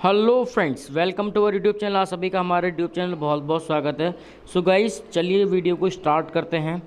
Hello friends, welcome to our YouTube channel. आप सभी का हमारे यूट्यूब चैनल बहुत बहुत स्वागत है। सो गाइस, चलिए वीडियो को स्टार्ट करते हैं।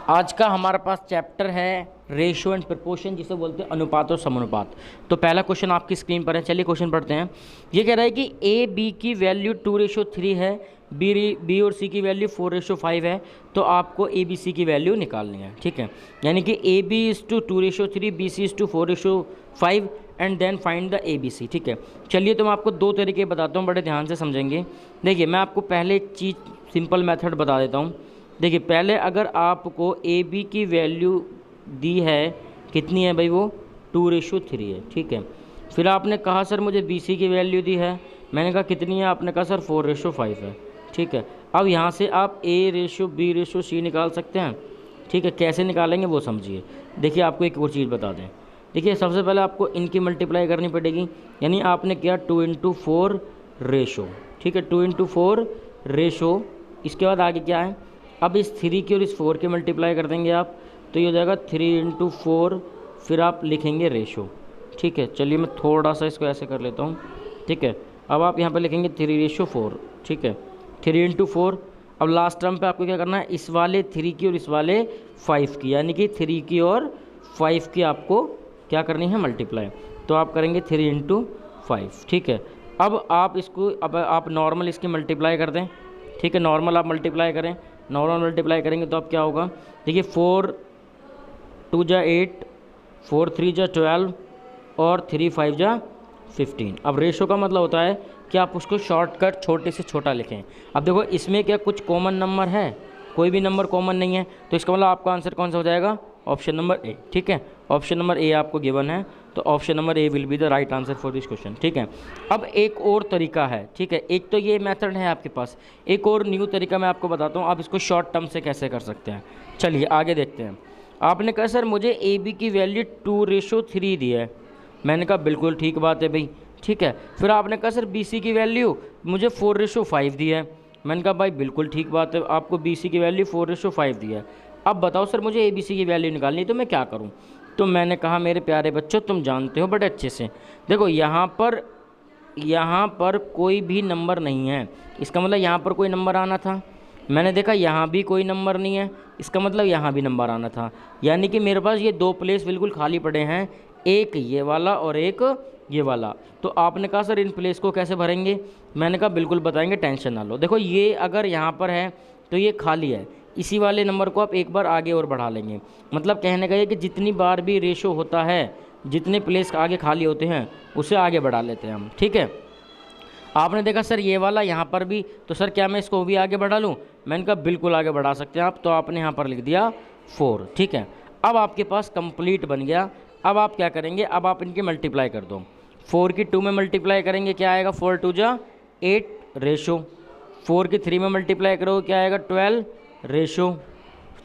आज का हमारे पास चैप्टर है रेशियो एंड प्रपोर्शन, जिसे बोलते हैं अनुपात और समानुपात। तो पहला क्वेश्चन आपकी स्क्रीन पर है, चलिए क्वेश्चन पढ़ते हैं। ये कह रहा है कि ए बी की वैल्यू 2:3 है, बी और सी की वैल्यू 4:5 है, तो आपको ए बी सी की वैल्यू निकालनी है। ठीक है, यानी कि A B is to 2:3, B C is to 4:5 and then find the A B C. ठीक है, चलिए तो मैं आपको दो तरीके बताता हूँ, बड़े ध्यान से समझेंगे। देखिए, मैं आपको पहले एक चीज़ सिंपल मेथड बता देता हूँ। देखिए, पहले अगर आपको ए बी की वैल्यू दी है, कितनी है भाई, वो 2:3 है। ठीक है, फिर आपने कहा सर मुझे बी सी की वैल्यू दी है, मैंने कहा कितनी है, आपने कहा सर 4:5 है। ठीक है, अब यहाँ से आप A/B/C निकाल सकते हैं। ठीक है, कैसे निकालेंगे वो समझिए। देखिए, आपको एक और चीज़ बता दें। देखिए, सबसे पहले आपको इनकी मल्टीप्लाई करनी पड़ेगी, यानी आपने किया 2:4 रेशो। ठीक है, 2:4 रेशो। इसके बाद आगे क्या है, अब इस 3 की और इस 4 की मल्टीप्लाई कर देंगे आप, तो ये हो जाएगा 3:4, फिर आप लिखेंगे रेशो। ठीक है, चलिए मैं थोड़ा सा इसको ऐसे कर लेता हूँ। ठीक है, अब आप यहाँ पर लिखेंगे 3:4। ठीक है, 3:4। अब लास्ट टर्म पे आपको क्या करना है, इस वाले 3 की और इस वाले 5 की, यानी कि 3 की और 5 की आपको क्या करनी है, मल्टीप्लाई। तो आप करेंगे 3:5। ठीक है, अब आप इसको, अब आप नॉर्मल इसकी मल्टीप्लाई कर दें। ठीक है, नॉर्मल आप मल्टीप्लाई करें, नॉर्मल मल्टीप्लाई करेंगे तो अब क्या होगा। देखिए, 4×2 = 8, 4×3 = 12 और 3×5 = 15। अब रेशो का मतलब होता है कि आप उसको शॉर्टकट छोटे से छोटा लिखें। अब देखो, इसमें क्या कुछ कॉमन नंबर है, कोई भी नंबर कॉमन नहीं है, तो इसका मतलब आपका आंसर कौन सा हो जाएगा, ऑप्शन नंबर ए। ठीक है, ऑप्शन नंबर ए आपको गिवन है, तो option number A will be the right answer for this question. ठीक है, अब एक और तरीका है। ठीक है, एक तो ये मेथड है आपके पास, एक और न्यू तरीका मैं आपको बताता हूँ, आप इसको शॉर्ट टर्म से कैसे कर सकते हैं। चलिए आगे देखते हैं। आपने कहा सर मुझे ए बी की वैल्यू 2:3 दी है, मैंने कहा बिल्कुल ठीक बात है भाई। ठीक है, फिर आपने कहा सर बी सी की वैल्यू मुझे 4:5 दी है, मैंने कहा भाई बिल्कुल ठीक बात है, आपको बी सी की वैल्यू 4:5 दी है। अब बताओ सर मुझे ए बी सी की वैल्यू निकालनी है, तो मैं क्या करूं। तो मैंने कहा मेरे प्यारे बच्चों, तुम जानते हो बड़े अच्छे से, देखो यहाँ पर कोई भी नंबर नहीं है, इसका मतलब यहाँ पर कोई नंबर आना था। मैंने देखा यहाँ भी कोई नंबर नहीं है, इसका मतलब यहाँ भी नंबर आना था। यानी कि मेरे पास ये दो प्लेस बिल्कुल खाली पड़े हैं, एक ये वाला और एक ये वाला। तो आपने कहा सर इन प्लेस को कैसे भरेंगे, मैंने कहा बिल्कुल बताएंगे, टेंशन ना लो। देखो, ये अगर यहाँ पर है तो ये खाली है, इसी वाले नंबर को आप एक बार आगे और बढ़ा लेंगे। मतलब कहने का ये कि जितनी बार भी रेशो होता है, जितने प्लेस आगे खाली होते हैं, उसे आगे बढ़ा लेते हैं हम। ठीक है, आपने देखा सर ये वाला यहाँ पर भी, तो सर क्या मैं इसको भी आगे बढ़ा लूँ, मैंने कहा बिल्कुल आगे बढ़ा सकते हैं आप, तो आपने यहाँ पर लिख दिया 4। ठीक है, अब आपके पास कंप्लीट बन गया। अब आप क्या करेंगे, अब आप इनकी मल्टीप्लाई कर दो। 4 की 2 में मल्टीप्लाई करेंगे, क्या आएगा, 4×2 = 8 रेशो। 4 की 3 में मल्टीप्लाई करो, क्या आएगा, 12 रेशो।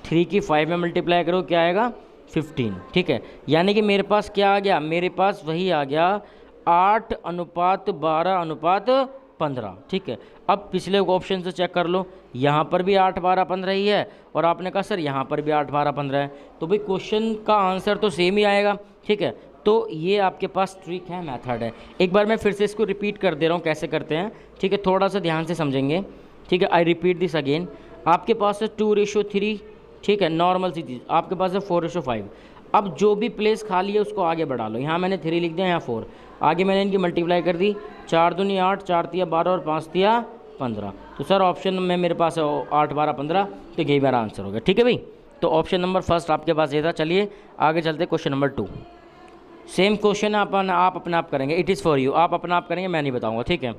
3 की 5 में मल्टीप्लाई करो, क्या आएगा, 15। ठीक है, यानी कि मेरे पास क्या आ गया, मेरे पास वही आ गया 8:12:15। ठीक है, अब पिछले ऑप्शन से चेक कर लो, यहाँ पर भी 8:12:15 ही है, और आपने कहा सर यहाँ पर भी 8:12:15 है, तो भाई क्वेश्चन का आंसर तो सेम ही आएगा। ठीक है, तो ये आपके पास ट्रिक है, मेथड है। एक बार मैं फिर से इसको रिपीट कर दे रहा हूँ कैसे करते हैं। ठीक है, थोड़ा सा ध्यान से समझेंगे। ठीक है, आई रिपीट दिस अगेन। आपके पास है 2:3। ठीक है, नॉर्मल सी चीज़। आपके पास है 4:5। अब जो भी प्लेस खाली है उसको आगे बढ़ा लो। यहाँ मैंने 3 लिख दिया, यहाँ 4, आगे मैंने इनकी मल्टीप्लाई कर दी। 4 दूनी 8, 4 तिया 12 और 5 तिया 15। तो सर ऑप्शन में मेरे पास है 8:12:15, तो यही मेरा आंसर हो गया। ठीक है भाई, तो ऑप्शन नंबर फर्स्ट आपके पास ये था। चलिए आगे चलते, क्वेश्चन नंबर 2। सेम क्वेश्चन आप अपना आप करेंगे, इट इज़ फॉर यू, आप अपना आप करेंगे, मैं नहीं बताऊँगा। ठीक है,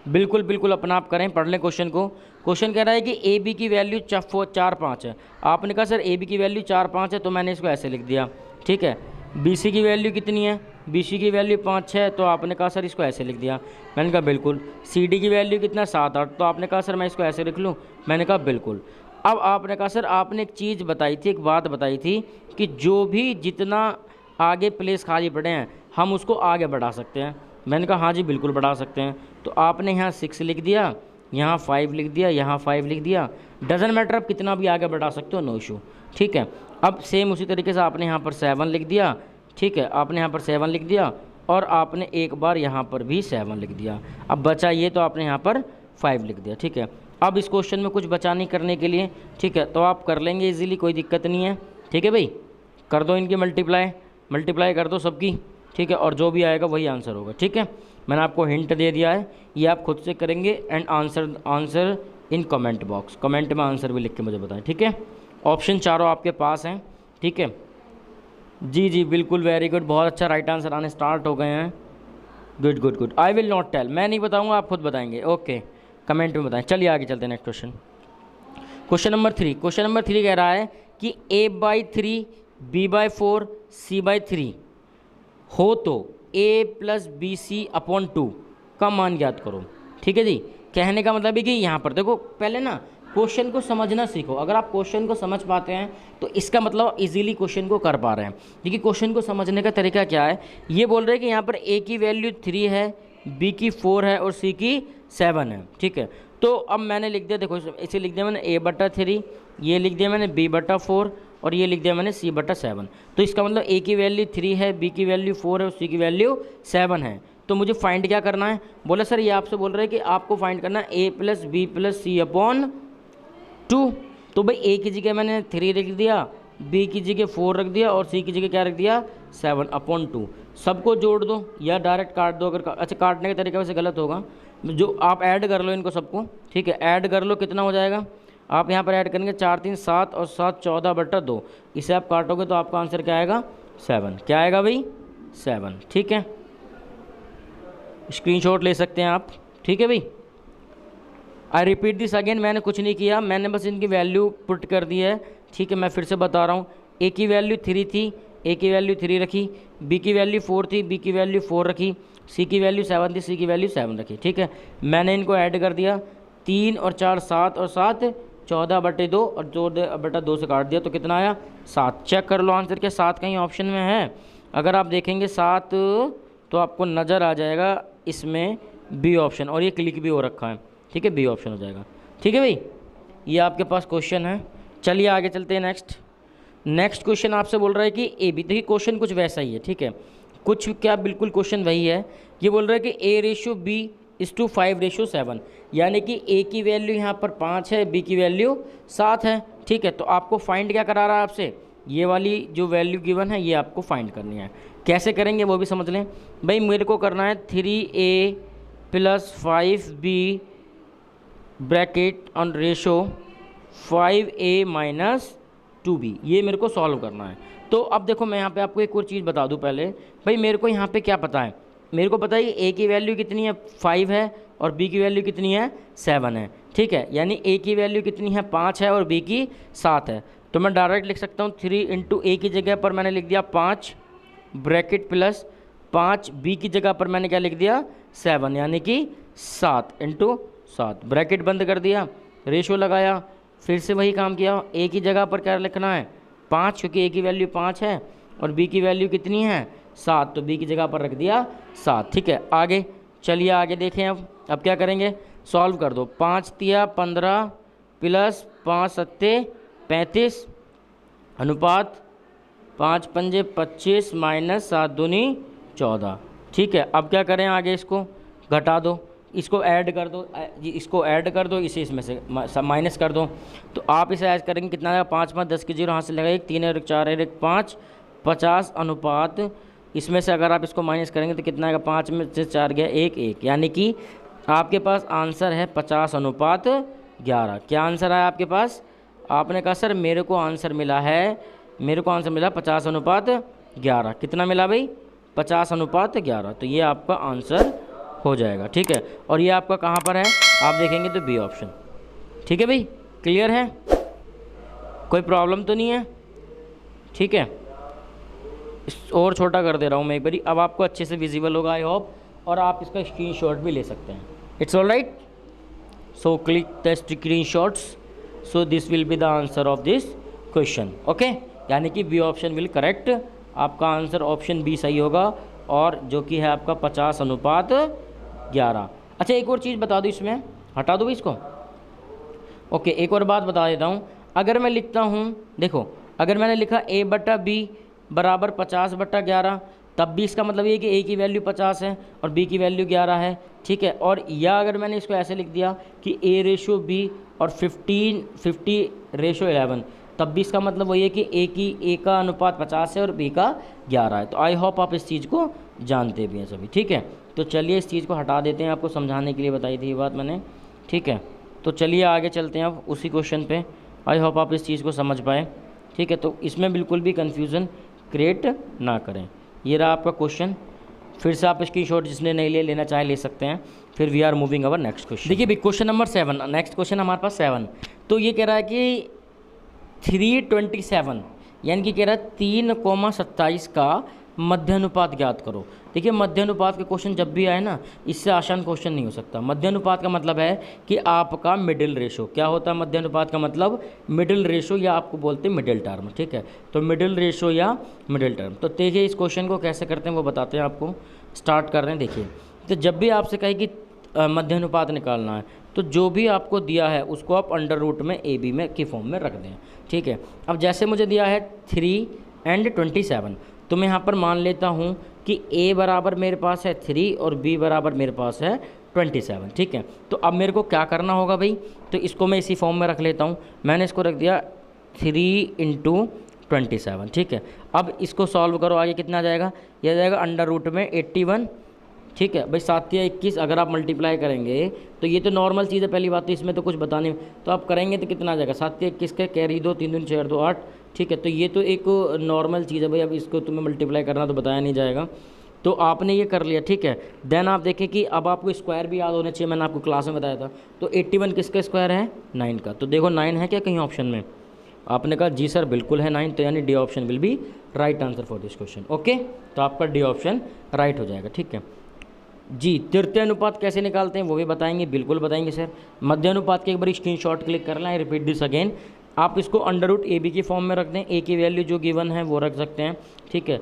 बिल्कुल बिल्कुल अपना आप करें, पढ़ लें क्वेश्चन को। क्वेश्चन कह रहा है कि ए बी की वैल्यू 4-5 है। आपने कहा सर ए बी की वैल्यू 4-5 है, तो मैंने इसको ऐसे लिख दिया। ठीक है, बी सी की वैल्यू कितनी है, बी सी की वैल्यू 5 है, तो आपने कहा सर इसको ऐसे लिख दिया। मैंने कहा बिल्कुल। सी डी की वैल्यू कितना, 7-8, तो आपने कहा सर मैं इसको ऐसे लिख लूँ, मैंने कहा बिल्कुल। अब आपने कहा सर आपने एक चीज़ बताई थी, एक बात बताई थी कि जो भी जितना आगे प्लेस खाली पड़े हैं हम उसको आगे बढ़ा सकते हैं। मैंने कहा हाँ जी बिल्कुल बढ़ा सकते हैं। तो आपने यहाँ 6 लिख दिया, यहाँ 5 लिख दिया, यहाँ 5 लिख दिया, डजन मैटर, आप कितना भी आगे बढ़ा सकते हो, नो इशू। ठीक है, अब सेम उसी तरीके से आपने यहाँ पर 7 लिख दिया। ठीक है, आपने यहाँ पर 7 लिख दिया, और आपने एक बार यहाँ पर भी 7 लिख दिया। अब बचा ये, तो आपने यहाँ पर 5 लिख दिया। ठीक है, अब इस क्वेश्चन में कुछ बचा नहीं करने के लिए। ठीक है, तो आप कर लेंगे इजीली, कोई दिक्कत नहीं है। ठीक है भाई, कर दो इनकी मल्टीप्लाई कर दो सबकी। ठीक है, और जो भी आएगा वही आंसर होगा। ठीक है, मैंने आपको हिंट दे दिया है, ये आप खुद से करेंगे। And answer in comment box, comment में आंसर भी लिख के मुझे बताएं। ठीक है, ऑप्शन चारों आपके पास हैं। ठीक है जी जी, बिल्कुल, वेरी गुड, बहुत अच्छा, राइट आंसर आने स्टार्ट हो गए हैं। Good good good. I will not tell, मैं नहीं बताऊंगा, आप खुद बताएंगे। ओके, कमेंट में बताएं। चलिए आगे चलते हैं नेक्स्ट क्वेश्चन। क्वेश्चन नंबर 3 कह रहा है कि a/3 b/4 c/3 हो तो a + bc/2 का मान ज्ञात करो। ठीक है जी, कहने का मतलब है कि यहाँ पर देखो, पहले ना क्वेश्चन को समझना सीखो। अगर आप क्वेश्चन को समझ पाते हैं तो इसका मतलब इजीली क्वेश्चन को कर पा रहे हैं। देखिए क्वेश्चन को समझने का तरीका क्या है, ये बोल रहे हैं कि यहाँ पर a की वैल्यू 3 है, b की 4 है और c की 7 है। ठीक है, तो अब मैंने लिख दिया, देखो इसे लिख दिया मैंने a/3, ये लिख दिया मैंने b/4 और ये लिख दिया मैंने c/7। तो इसका मतलब a की वैल्यू 3 है, b की वैल्यू 4 है और c की वैल्यू 7 है। तो मुझे फाइंड क्या करना है? बोले सर ये आपसे बोल रहे हैं कि आपको फाइंड करना है a + b + c/2। तो भाई a की जगह मैंने 3 रख दिया, b की जगह 4 रख दिया और c की जगह क्या रख दिया? 7/2। सबको जोड़ दो या डायरेक्ट काट दो। अगर अच्छा, काटने का तरीका वैसे गलत होगा, जो आप ऐड कर लो इनको सबको। ठीक है, ऐड कर लो, कितना हो जाएगा? आप यहाँ पर ऐड करेंगे 4 3 7 और 7 14/2। इसे आप काटोगे तो आपका आंसर क्या आएगा? 7। क्या आएगा भाई? 7। ठीक है, स्क्रीनशॉट ले सकते हैं आप। ठीक है भाई, आई रिपीट दिस अगेन, मैंने कुछ नहीं किया, मैंने बस इनकी वैल्यू पुट कर दी है। ठीक है, मैं फिर से बता रहा हूँ, ए की वैल्यू 3 थी, ए की वैल्यू 3 रखी, बी की वैल्यू 4 थी, बी की वैल्यू 4 रखी, सी की वैल्यू 7 थी, सी की वैल्यू 7 रखी। ठीक है, मैंने इनको ऐड कर दिया, 3 और 4 7 और 7 14/2 और 14/2 से काट दिया तो कितना आया? 7। चेक कर लो आंसर, क्या 7 कहीं ऑप्शन में है? अगर आप देखेंगे 7 तो आपको नज़र आ जाएगा इसमें बी ऑप्शन, और ये क्लिक भी हो रखा है। ठीक है, बी ऑप्शन हो जाएगा। ठीक है भाई, ये आपके पास क्वेश्चन है। चलिए आगे चलते हैं। नेक्स्ट क्वेश्चन आपसे बोल रहा है कि ए बी, देखिए क्वेश्चन कुछ वैसा ही है। ठीक है, कुछ क्या, बिल्कुल क्वेश्चन वही है। ये बोल रहा है कि a/b=5/7, यानी कि a की वैल्यू यहाँ पर 5 है, b की वैल्यू 7 है। ठीक है, तो आपको फाइंड क्या करा रहा है आपसे? ये वाली जो वैल्यू गिवन है ये आपको फाइंड करनी है। कैसे करेंगे वो भी समझ लें भाई। मेरे को करना है 3a + 5b bracket on ratio 5a - 2b, ये मेरे को सॉल्व करना है। तो अब देखो, मैं यहाँ पे आपको एक और चीज़ बता दूँ पहले भाई। मेरे को यहाँ पे क्या पता है? मेरे को पता है कि a की वैल्यू कितनी है? 5 है और b की वैल्यू कितनी है? 7 है। ठीक है, यानी a की वैल्यू कितनी है? 5 है और b की 7 है। तो मैं डायरेक्ट लिख सकता हूँ 3 × a की जगह पर मैंने लिख दिया 5 ब्रैकेट प्लस 5, b की जगह पर मैंने क्या लिख दिया? 7, यानी कि 7 × 7, ब्रैकेट बंद कर दिया, रेशो लगाया, फिर से वही काम किया। a की जगह पर क्या लिखना है? 5, क्योंकि a की वैल्यू 5 है और b की वैल्यू कितनी है? 7, तो b की जगह पर रख दिया 7। ठीक है, आगे चलिए, आगे देखें। अब क्या करेंगे? सॉल्व कर दो। 5 तिया 15 प्लस 5 सत्ते 35 अनुपात 5 पंजे 25 माइनस 7 दूनी 14। ठीक है, अब क्या करें? आगे इसको घटा दो, इसको ऐड कर दो, इसको ऐड कर दो, इसे इसमें से माइनस कर दो। तो आप इसे ऐड करेंगे, कितना आएगा? 5 5 10 की 0, यहाँ से लगा 1 3 और 4 1 5 50 अनुपात, इसमें से अगर आप इसको माइनस करेंगे तो कितना आएगा? 5 में से 4 गया 1 1, यानी कि आपके पास आंसर है 50/11। क्या आंसर आया आपके पास? आपने कहा सर मेरे को आंसर मिला 50/11। कितना मिला भाई? 50/11। तो ये आपका आंसर हो जाएगा। ठीक है, और ये आपका कहाँ पर है? आप देखेंगे तो बी ऑप्शन। ठीक है भाई, क्लियर है? कोई प्रॉब्लम तो नहीं है? ठीक है, और छोटा कर दे रहा हूँ मैं एक बारी, अब आपको अच्छे से विजिबल होगा आई होप, और आप इसका स्क्रीनशॉट भी ले सकते हैं। It's all right, so click the screenshots, so this will be the answer of this question. Okay, यानी कि बी ऑप्शन विल करेक्ट, आपका आंसर ऑप्शन बी सही होगा, और जो कि है आपका 50/11। अच्छा, एक और चीज़ बता दूँ इसमें, हटा दो इसको। ओके, एक और बात बता देता हूँ। अगर मैं लिखता हूँ, देखो अगर मैंने लिखा a/b = 50/11, तब भी इसका मतलब ये कि ए की वैल्यू 50 है और बी की वैल्यू 11 है, ठीक है। और या अगर मैंने इसको ऐसे लिख दिया कि A/B और 50/11, तब भी इसका मतलब वही है कि ए का अनुपात 50 है और बी का 11 है। तो आई होप आप इस चीज़ को जानते भी हैं सभी, ठीक है। तो चलिए इस चीज़ को हटा देते हैं, आपको समझाने के लिए बताई थी ये बात मैंने, ठीक है। तो चलिए आगे चलते हैं अब उसी क्वेश्चन पे। आई होप आप इस चीज़ को समझ पाए, ठीक है। तो इसमें बिल्कुल भी कन्फ्यूज़न क्रिएट ना करें। ये रहा आपका क्वेश्चन, फिर से आप स्क्रीनशॉट जिसने नहीं लेना चाहे ले सकते हैं। फिर we are moving our next question. देखिए भी क्वेश्चन नंबर 7, नेक्स्ट क्वेश्चन हमारे पास 7। तो ये कह रहा है कि 327 यानी कि कह रहा है 3,27 का मध्यानुपात ज्ञात करो। देखिए मध्यानुपात के क्वेश्चन जब भी आए ना, इससे आसान क्वेश्चन नहीं हो सकता। मध्यानुपात का मतलब है कि आपका मिडिल रेशो क्या होता है। मध्यानुपात का मतलब मिडिल रेशो या आपको बोलते हैं मिडिल टर्म, ठीक है। तो मिडिल रेशो या मिडिल टर्म। तो देखिए इस क्वेश्चन को कैसे करते हैं वो बताते हैं आपको। स्टार्ट कर रहे हैं। देखिए तो जब भी आपसे कहे कि मध्यानुपात निकालना है, तो जो भी आपको दिया है उसको आप अंडर रूट में AB में की फॉर्म में रख दें, ठीक है। अब जैसे मुझे दिया है 3 और 27, तो मैं यहाँ पर मान लेता हूँ कि A बराबर मेरे पास है 3 और B बराबर मेरे पास है 27, ठीक है। तो अब मेरे को क्या करना होगा भाई, तो इसको मैं इसी फॉर्म में रख लेता हूँ। मैंने इसको रख दिया 3 × 27, ठीक है। अब इसको सॉल्व करो, आगे कितना आ जाएगा, यह जाएगा अंडर रूट में 81, ठीक है भाई। 7 या 21 अगर आप मल्टीप्लाई करेंगे तो ये तो नॉर्मल चीज़ है, पहली बात तो इसमें तो कुछ बताने, तो आप करेंगे तो कितना आ जाएगा, 7 या 21 का कैरी 2, 3 दूनी 4 2 8, ठीक है। तो ये तो एक नॉर्मल चीज़ है भाई, अब इसको तुम्हें मल्टीप्लाई करना तो बताया नहीं जाएगा। तो आपने ये कर लिया, ठीक है। देन आप देखें कि अब आपको स्क्वायर भी याद होना चाहिए, मैंने आपको क्लास में बताया था। तो 81 किसका स्क्वायर है, 9 का। तो देखो 9 है क्या कहीं ऑप्शन में, आपने कहा जी सर बिल्कुल है 9, तो यानी D option will be right answer for this question. Okay, तो आपका डी ऑप्शन राइट हो जाएगा, ठीक है जी। तृतीय अनुपात कैसे निकालते हैं वो भी बताएंगे, बिल्कुल बताएंगे सर। मध्य अनुपात के एक बार स्क्रीनशॉट क्लिक करना है, रिपीट दिस अगेन। आप इसको अंडर रूट AB की फॉर्म में रख दें, A की वैल्यू जो गिवन है वो रख सकते हैं, ठीक है।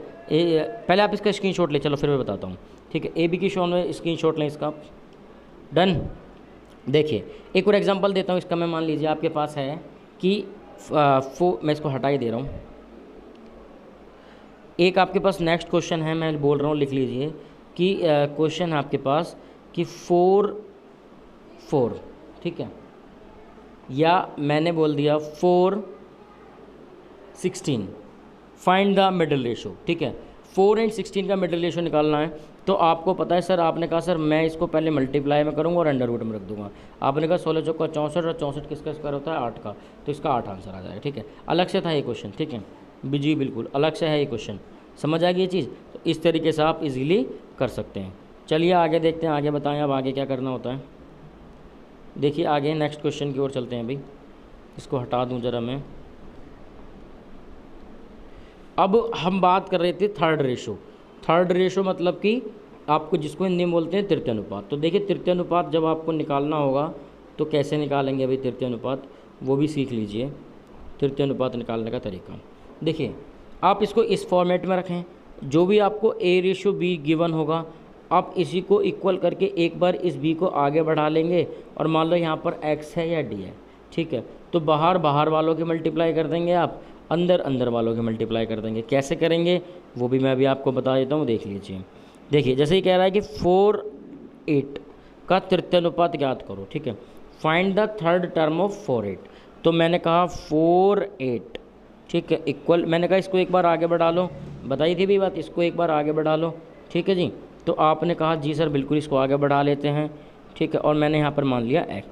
पहले आप इसका स्क्रीनशॉट ले चलो, फिर मैं बताता हूँ, ठीक है। AB की फॉर्म में स्क्रीनशॉट लें इसका, डन। देखिए एक और एग्जांपल देता हूँ इसका। मैं मान लीजिए आपके पास है कि मैं इसको हटा ही दे रहा हूँ। एक आपके पास नेक्स्ट क्वेश्चन है, मैं बोल रहा हूँ लिख लीजिए कि क्वेश्चन है आपके पास कि 4, ठीक है, या मैंने बोल दिया 4 16 फाइंड द मिडिल रेशो, ठीक है। 4 और 16 का मिडिल रेशो निकालना है। तो आपको पता है सर, आपने कहा सर मैं इसको पहले मल्टीप्लाई में करूँगा और अंडर रूट में रख दूंगा। आपने कहा 16 चौका 64 और 64 किसका स्क्वायर होता है 8 का, तो इसका 8 आंसर आ जाएगा, ठीक है। अलग से था ये क्वेश्चन, ठीक है जी, बिल्कुल अलग से है ये क्वेश्चन, समझ आ गई ये चीज़। तो इस तरीके से आप इजीली कर सकते हैं। चलिए आगे देखते हैं, आगे बताएं अब आगे क्या करना होता है। देखिए आगे नेक्स्ट क्वेश्चन की ओर चलते हैं भाई। इसको हटा दूं जरा मैं। अब हम बात कर रहे थे थर्ड रेशो। थर्ड रेशो मतलब कि आपको जिसको हिंदी में बोलते हैं तृतीय अनुपात। तो देखिए तृतीय अनुपात जब आपको निकालना होगा तो कैसे निकालेंगे भाई तृतीय अनुपात, वो भी सीख लीजिए। तृतीय अनुपात निकालने का तरीका देखिए, आप इसको इस फॉर्मेट में रखें। जो भी आपको A/B गिवन होगा, आप इसी को इक्वल करके एक बार इस B को आगे बढ़ा लेंगे और मान लो यहाँ पर X है या D है, ठीक है। तो बाहर वालों के मल्टीप्लाई कर देंगे, आप अंदर वालों के मल्टीप्लाई कर देंगे। कैसे करेंगे वो भी मैं अभी आपको बता देता हूँ, देख लीजिए। देखिए जैसे ही कह रहा है कि 4 8 का तृतीय अनुपात ज्ञात करो, ठीक है। Find the third term of 4 8। तो मैंने कहा 4 8, ठीक है, इक्वल, मैंने कहा इसको एक बार आगे बढ़ा लो, बताई थी भी बात, इसको एक बार आगे बढ़ा लो, ठीक है जी। तो आपने कहा जी सर बिल्कुल इसको आगे बढ़ा लेते हैं, ठीक है। और मैंने यहाँ पर मान लिया x,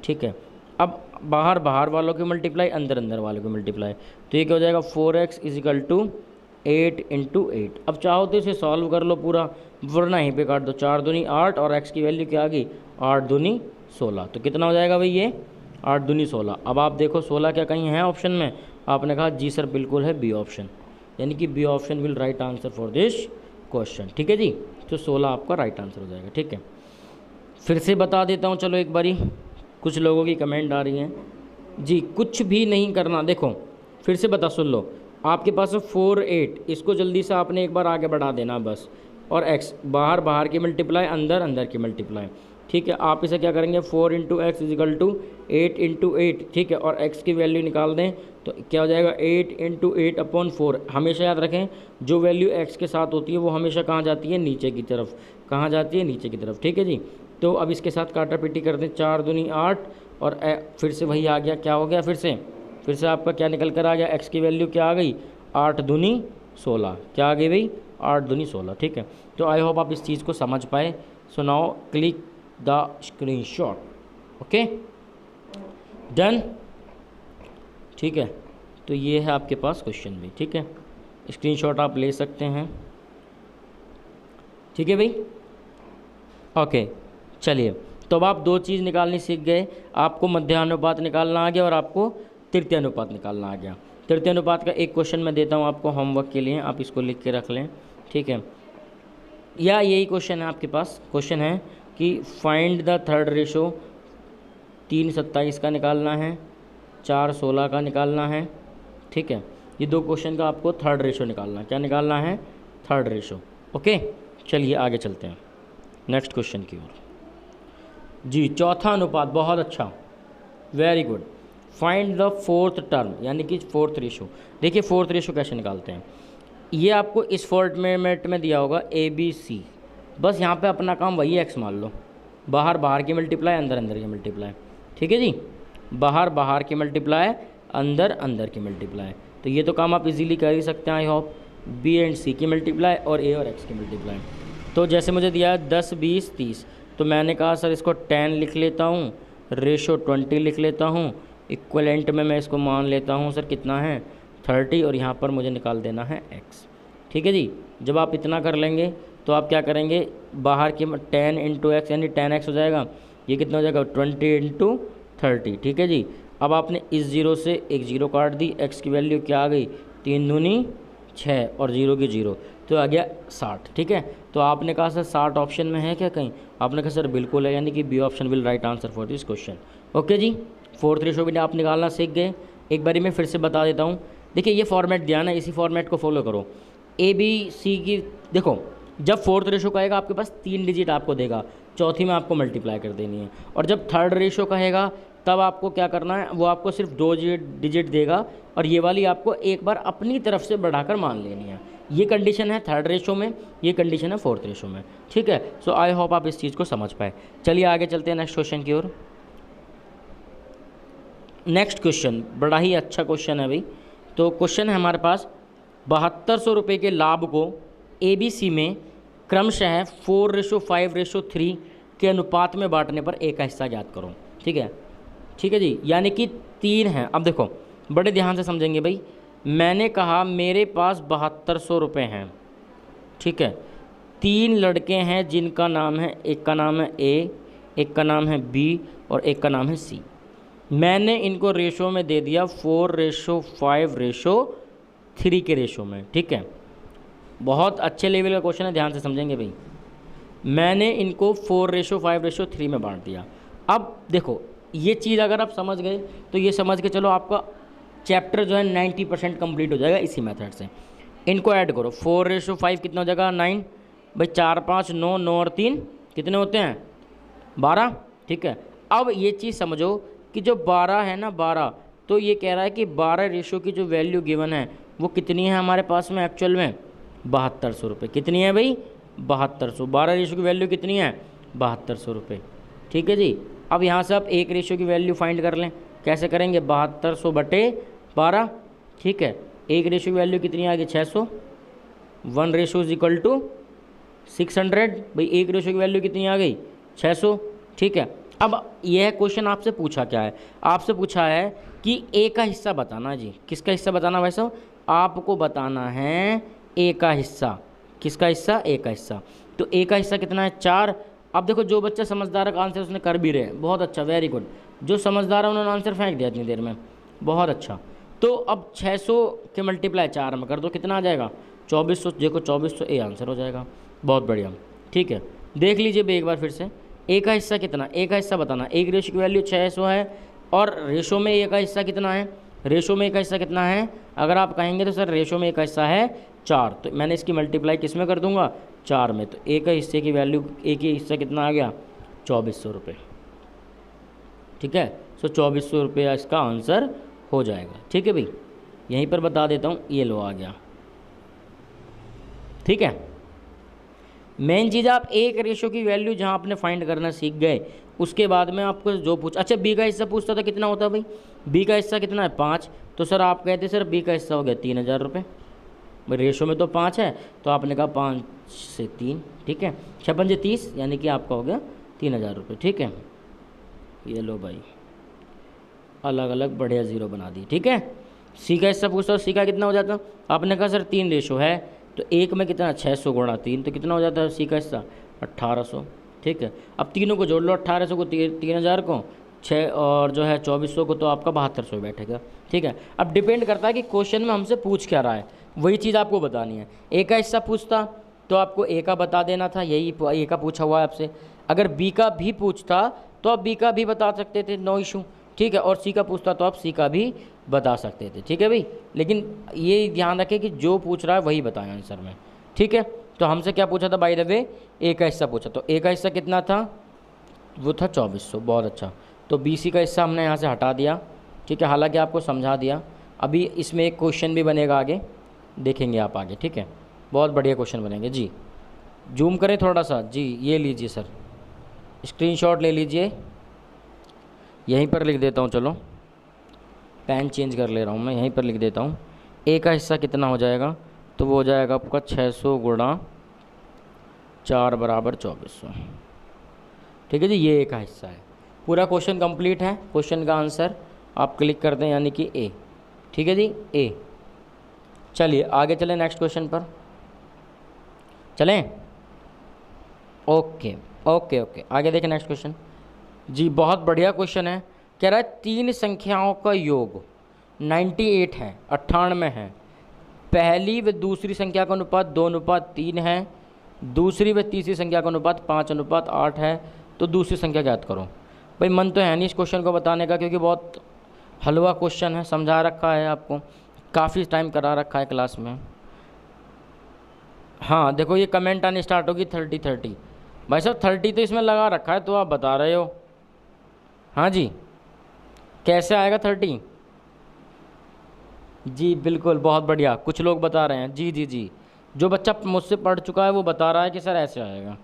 ठीक है। अब बाहर वालों के मल्टीप्लाई, अंदर वालों के मल्टीप्लाई, तो ये क्या हो जाएगा 4x = 8 × 8। अब चाहो तो इसे सॉल्व कर लो पूरा, वरना यहीं पे काट दो। 4 दूनी 8 और x की वैल्यू क्या आ गई 8 दूनी 16। तो कितना हो जाएगा भाई ये 8 दूनी 16। अब आप देखो 16 क्या कहीं है ऑप्शन में, आपने कहा जी सर बिल्कुल है बी ऑप्शन, यानी कि B option will right answer for this question, ठीक है जी। तो 16 आपका राइट आंसर हो जाएगा, ठीक है। फिर से बता देता हूँ चलो एक बारी, कुछ लोगों की कमेंट आ रही हैं जी। कुछ भी नहीं करना, देखो फिर से बता सुन लो। आपके पास 4 8, इसको जल्दी से आपने एक बार आगे बढ़ा देना बस, और x, बाहर बाहर की मल्टीप्लाई, अंदर अंदर की मल्टीप्लाई। ठीक है, आप इसे क्या करेंगे 4 into X is equal to 8 into 8। ठीक है, और x की वैल्यू निकाल दें तो क्या हो जाएगा 8 इंटू 8 अपॉन 4। हमेशा याद रखें जो वैल्यू x के साथ होती है वो हमेशा कहाँ जाती है, नीचे की तरफ। कहाँ जाती है, नीचे की तरफ। ठीक है जी, तो अब इसके साथ काटा पीटी कर दें, 4 दूनी 8 और फिर से वही आ गया, क्या हो गया, फिर से आपका क्या निकल कर आ गया, x की वैल्यू क्या आ गई 8 दूनी 16। क्या आ गई भाई, 8 दूनी 16। ठीक है, तो आई होप आप इस चीज़ को समझ पाए। So now click the screenshot. Okay done. ठीक है, तो ये है आपके पास क्वेश्चन भी। ठीक है, स्क्रीनशॉट आप ले सकते हैं। ठीक है भाई, ओके चलिए, तो अब आप दो चीज़ निकालनी सीख गए। आपको मध्यानुपात निकालना आ गया और आपको तृतीय अनुपात निकालना आ गया। तृतीय अनुपात का एक क्वेश्चन मैं देता हूँ आपको होमवर्क के लिए, आप इसको लिख के रख लें। ठीक है, या यही क्वेश्चन है आपके पास। क्वेश्चन है कि फाइंड द थर्ड रेशो, 3 27 का निकालना है, 4 16 का निकालना है। ठीक है, ये दो क्वेश्चन का आपको थर्ड रेशो निकालना है। क्या निकालना है, थर्ड रेशो। ओके चलिए आगे चलते हैं नेक्स्ट क्वेश्चन की ओर। जी, चौथा अनुपात, बहुत अच्छा, very good. Find the fourth term, यानी कि फोर्थ रेशो। देखिए फोर्थ रेशो कैसे निकालते हैं, ये आपको इस फॉर्मेट में दिया होगा ABC। बस यहाँ पे अपना काम वही एक्स मान लो, बाहर बाहर की मल्टीप्लाई, अंदर अंदर की मल्टीप्लाई। ठीक है जी, बाहर बाहर की मल्टीप्लाई, अंदर अंदर की मल्टीप्लाई। तो ये तो काम आप इजीली कर ही सकते हैं I hope. B and C की मल्टीप्लाई और A और X की मल्टीप्लाई। तो जैसे मुझे दिया है 10 20 30, तो मैंने कहा सर इसको 10 लिख लेता हूँ, रेशो 20 लिख लेता हूँ, इक्वलेंट में मैं इसको मान लेता हूँ सर कितना है 30, और यहाँ पर मुझे निकाल देना है x। ठीक है जी, जब आप इतना कर लेंगे तो आप क्या करेंगे, बाहर की 10 इंटू एक्स यानी 10x हो जाएगा, ये कितना हो जाएगा 20 इंटू 30। ठीक है जी, अब आपने इस जीरो से एक जीरो काट दी, x की वैल्यू क्या आ गई 3 दूनी 6 और जीरो की जीरो, तो आ गया 60। ठीक है, तो आपने कहा सर 60 ऑप्शन में है क्या कहीं, आपने कहा सर बिल्कुल है, यानी कि B option will right answer for this question. Okay जी, फोर्थ रेशो भी आप निकालना सीख गए। एक बारी मैं फिर से बता देता हूँ, देखिए ये फॉर्मेट दिया ना, इसी फॉर्मेट को फॉलो करो। ABC की देखो, जब फोर्थ रेशो कहेगा आपके पास 3 डिजिट आपको देगा, चौथी में आपको मल्टीप्लाई कर देनी है। और जब थर्ड रेशो कहेगा तब आपको क्या करना है, वो आपको सिर्फ 2 डिजिट देगा और ये वाली आपको एक बार अपनी तरफ से बढ़ाकर मान लेनी है। ये कंडीशन है थर्ड रेशो में, ये कंडीशन है फोर्थ रेशो में। ठीक है, सो आई होप आप इस चीज़ को समझ पाए। चलिए आगे चलते हैं नेक्स्ट क्वेश्चन की ओर। नेक्स्ट क्वेश्चन बड़ा ही अच्छा क्वेश्चन है भाई। तो क्वेश्चन है हमारे पास, 7200 रुपये के लाभ को ABC में क्रमशः 4:5:3 के अनुपात में बांटने पर एक का हिस्सा ज्ञात करो। ठीक है, ठीक है जी, यानी कि 3 हैं। अब देखो बड़े ध्यान से समझेंगे भाई, मैंने कहा मेरे पास 7200 रुपये हैं। ठीक है, 3 लड़के हैं जिनका नाम है, एक का नाम है A, एक का नाम है B और एक का नाम है C। मैंने इनको रेशो में दे दिया 4:5:3 के रेशो में। ठीक है, बहुत अच्छे लेवल का क्वेश्चन है, ध्यान से समझेंगे भाई। मैंने इनको 4:5:3 में बांट दिया। अब देखो ये चीज़ अगर आप समझ गए तो ये समझ के चलो आपका चैप्टर जो है 90% कंप्लीट हो जाएगा इसी मेथड से। इनको ऐड करो, 4:5 कितना हो जाएगा 9 भाई, 4 5 9, 9 और 3 कितने होते हैं 12। ठीक है, अब ये चीज़ समझो कि जो 12 है ना 12, तो ये कह रहा है कि 12 रेशो की जो वैल्यू गिवन है वो कितनी है हमारे पास में एक्चुअल में 7200 रुपये। कितनी है भाई 7200, 12 रेशो की वैल्यू कितनी है 7200 रुपये। ठीक है जी, अब यहाँ से आप एक रेशो की वैल्यू फाइंड कर लें, कैसे करेंगे 7200/12। ठीक है, एक रेशो की वैल्यू कितनी आ गई 600, 1 रेशो इज इक्वल टू 600 भाई, एक रेशो की वैल्यू कितनी आ गई 600। ठीक है, अब यह क्वेश्चन आपसे पूछा क्या है, आपसे पूछा है कि ए का हिस्सा बताना। जी किसका हिस्सा बताना भाई साहब, आपको बताना है ए का हिस्सा। किसका हिस्सा, ए का हिस्सा। तो ए का हिस्सा कितना है 4। अब देखो जो बच्चा समझदार का आंसर उसने कर भी रहे हैं, बहुत अच्छा, वेरी गुड। जो समझदार है उन्होंने आंसर फेंक दिया इतनी देर में, बहुत अच्छा। तो अब 600 के मल्टीप्लाई 4 में कर दो, कितना आ जाएगा 2400। देखो 2400 ए आंसर हो जाएगा, बहुत बढ़िया। ठीक है, देख लीजिए एक बार फिर से, ए का हिस्सा कितना, ए का हिस्सा बताना। एक रेशो की वैल्यू 600 है और रेशो में ए का हिस्सा कितना है, रेशो में ए का हिस्सा कितना है, अगर आप कहेंगे तो सर रेशो में ए का हिस्सा है 4, तो मैंने इसकी मल्टीप्लाई किस में कर दूंगा 4 में, तो ए का हिस्से की वैल्यू, ए की हिस्सा कितना आ गया 2400 रुपये। ठीक है, सो 2400 रुपये इसका आंसर हो जाएगा। ठीक है भाई, यहीं पर बता देता हूँ, ये लो आ गया। ठीक है, मेन चीज़ आप एक रेशो की वैल्यू जहाँ आपने फाइंड करना सीख गए, उसके बाद में आपको जो पूछ, अच्छा बी का हिस्सा पूछता था कितना होता है भाई, बी का हिस्सा कितना है 5, तो सर आप कहते सर बी का हिस्सा हो गया 3000 रुपये, भाई रेशो में तो 5 है, तो आपने कहा 5 से 3, ठीक है, 6 पंजे 30, यानी कि आपका हो गया 3000 रुपये। ठीक है, ये लो भाई, अलग अलग बढ़िया ज़ीरो बना दी। ठीक है, सी का हिस्सा पूछता, सी का कितना हो जाता, आपने कहा सर 3 रेशो है, तो एक में कितना 600 गुणा 3, तो कितना हो जाता है सी का हिस्सा 1800। ठीक है, अब तीनों को जोड़ लो, 1800 को 3000 को 6 और जो है 2400 को, तो आपका 7200 बैठेगा। ठीक है, अब डिपेंड करता है कि क्वेश्चन में हमसे पूछ क्या रहा है, वही चीज़ आपको बतानी है। ए का हिस्सा पूछता तो आपको ए का बता देना था, यही ए का पूछा हुआ है आपसे। अगर बी का भी पूछता तो आप बी का भी बता सकते थे, नो इशू। ठीक है, और सी का पूछता तो आप सी का भी बता सकते थे। ठीक है भाई, लेकिन ये ध्यान रखें कि जो पूछ रहा है वही बताएं आंसर में। ठीक है, तो हमसे क्या पूछा था बाय द वे, ए का हिस्सा पूछा, तो ए का हिस्सा कितना था, वो था 2400। बहुत अच्छा, तो बी सी का हिस्सा हमने यहाँ से हटा दिया। ठीक है, हालांकि आपको समझा दिया, अभी इसमें एक क्वेश्चन भी बनेगा आगे, देखेंगे आप आगे। ठीक है, बहुत बढ़िया क्वेश्चन बनेंगे जी। जूम करें थोड़ा सा जी, ये लीजिए सर, स्क्रीनशॉट ले लीजिए, यहीं पर लिख देता हूँ, चलो पेन चेंज कर ले रहा हूँ मैं, यहीं पर लिख देता हूँ। ए का हिस्सा कितना हो जाएगा, तो वो हो जाएगा आपका 600 गुणा 4 बराबर 2400। ठीक है जी, ये ए का हिस्सा है। पूरा क्वेश्चन कंप्लीट है, क्वेश्चन का आंसर आप क्लिक कर दें, यानी कि ए। ठीक है जी, ए। चलिए आगे चलें, नेक्स्ट क्वेश्चन पर चलें। ओके ओके ओके, आगे देखें नेक्स्ट क्वेश्चन जी। बहुत बढ़िया क्वेश्चन है, कह रहा है 3 संख्याओं का योग 98 है, 98 है। पहली व दूसरी संख्या का अनुपात 2:3 है, दूसरी व तीसरी संख्या का अनुपात 5:8 है, तो दूसरी संख्या ज्ञात करो। भाई मन तो है नहीं इस क्वेश्चन को बताने का, क्योंकि बहुत हलवा क्वेश्चन है, समझा रखा है आपको, काफ़ी टाइम करा रखा है क्लास में। हाँ देखो, ये कमेंट आने स्टार्ट होगी 30 भाई साहब 30 तो इसमें लगा रखा है, तो आप बता रहे हो। हाँ जी, कैसे आएगा 30 जी, बिल्कुल बहुत बढ़िया, कुछ लोग बता रहे हैं जी जी जी। जो बच्चा मुझसे पढ़ चुका है वो बता रहा है कि सर ऐसे आएगा।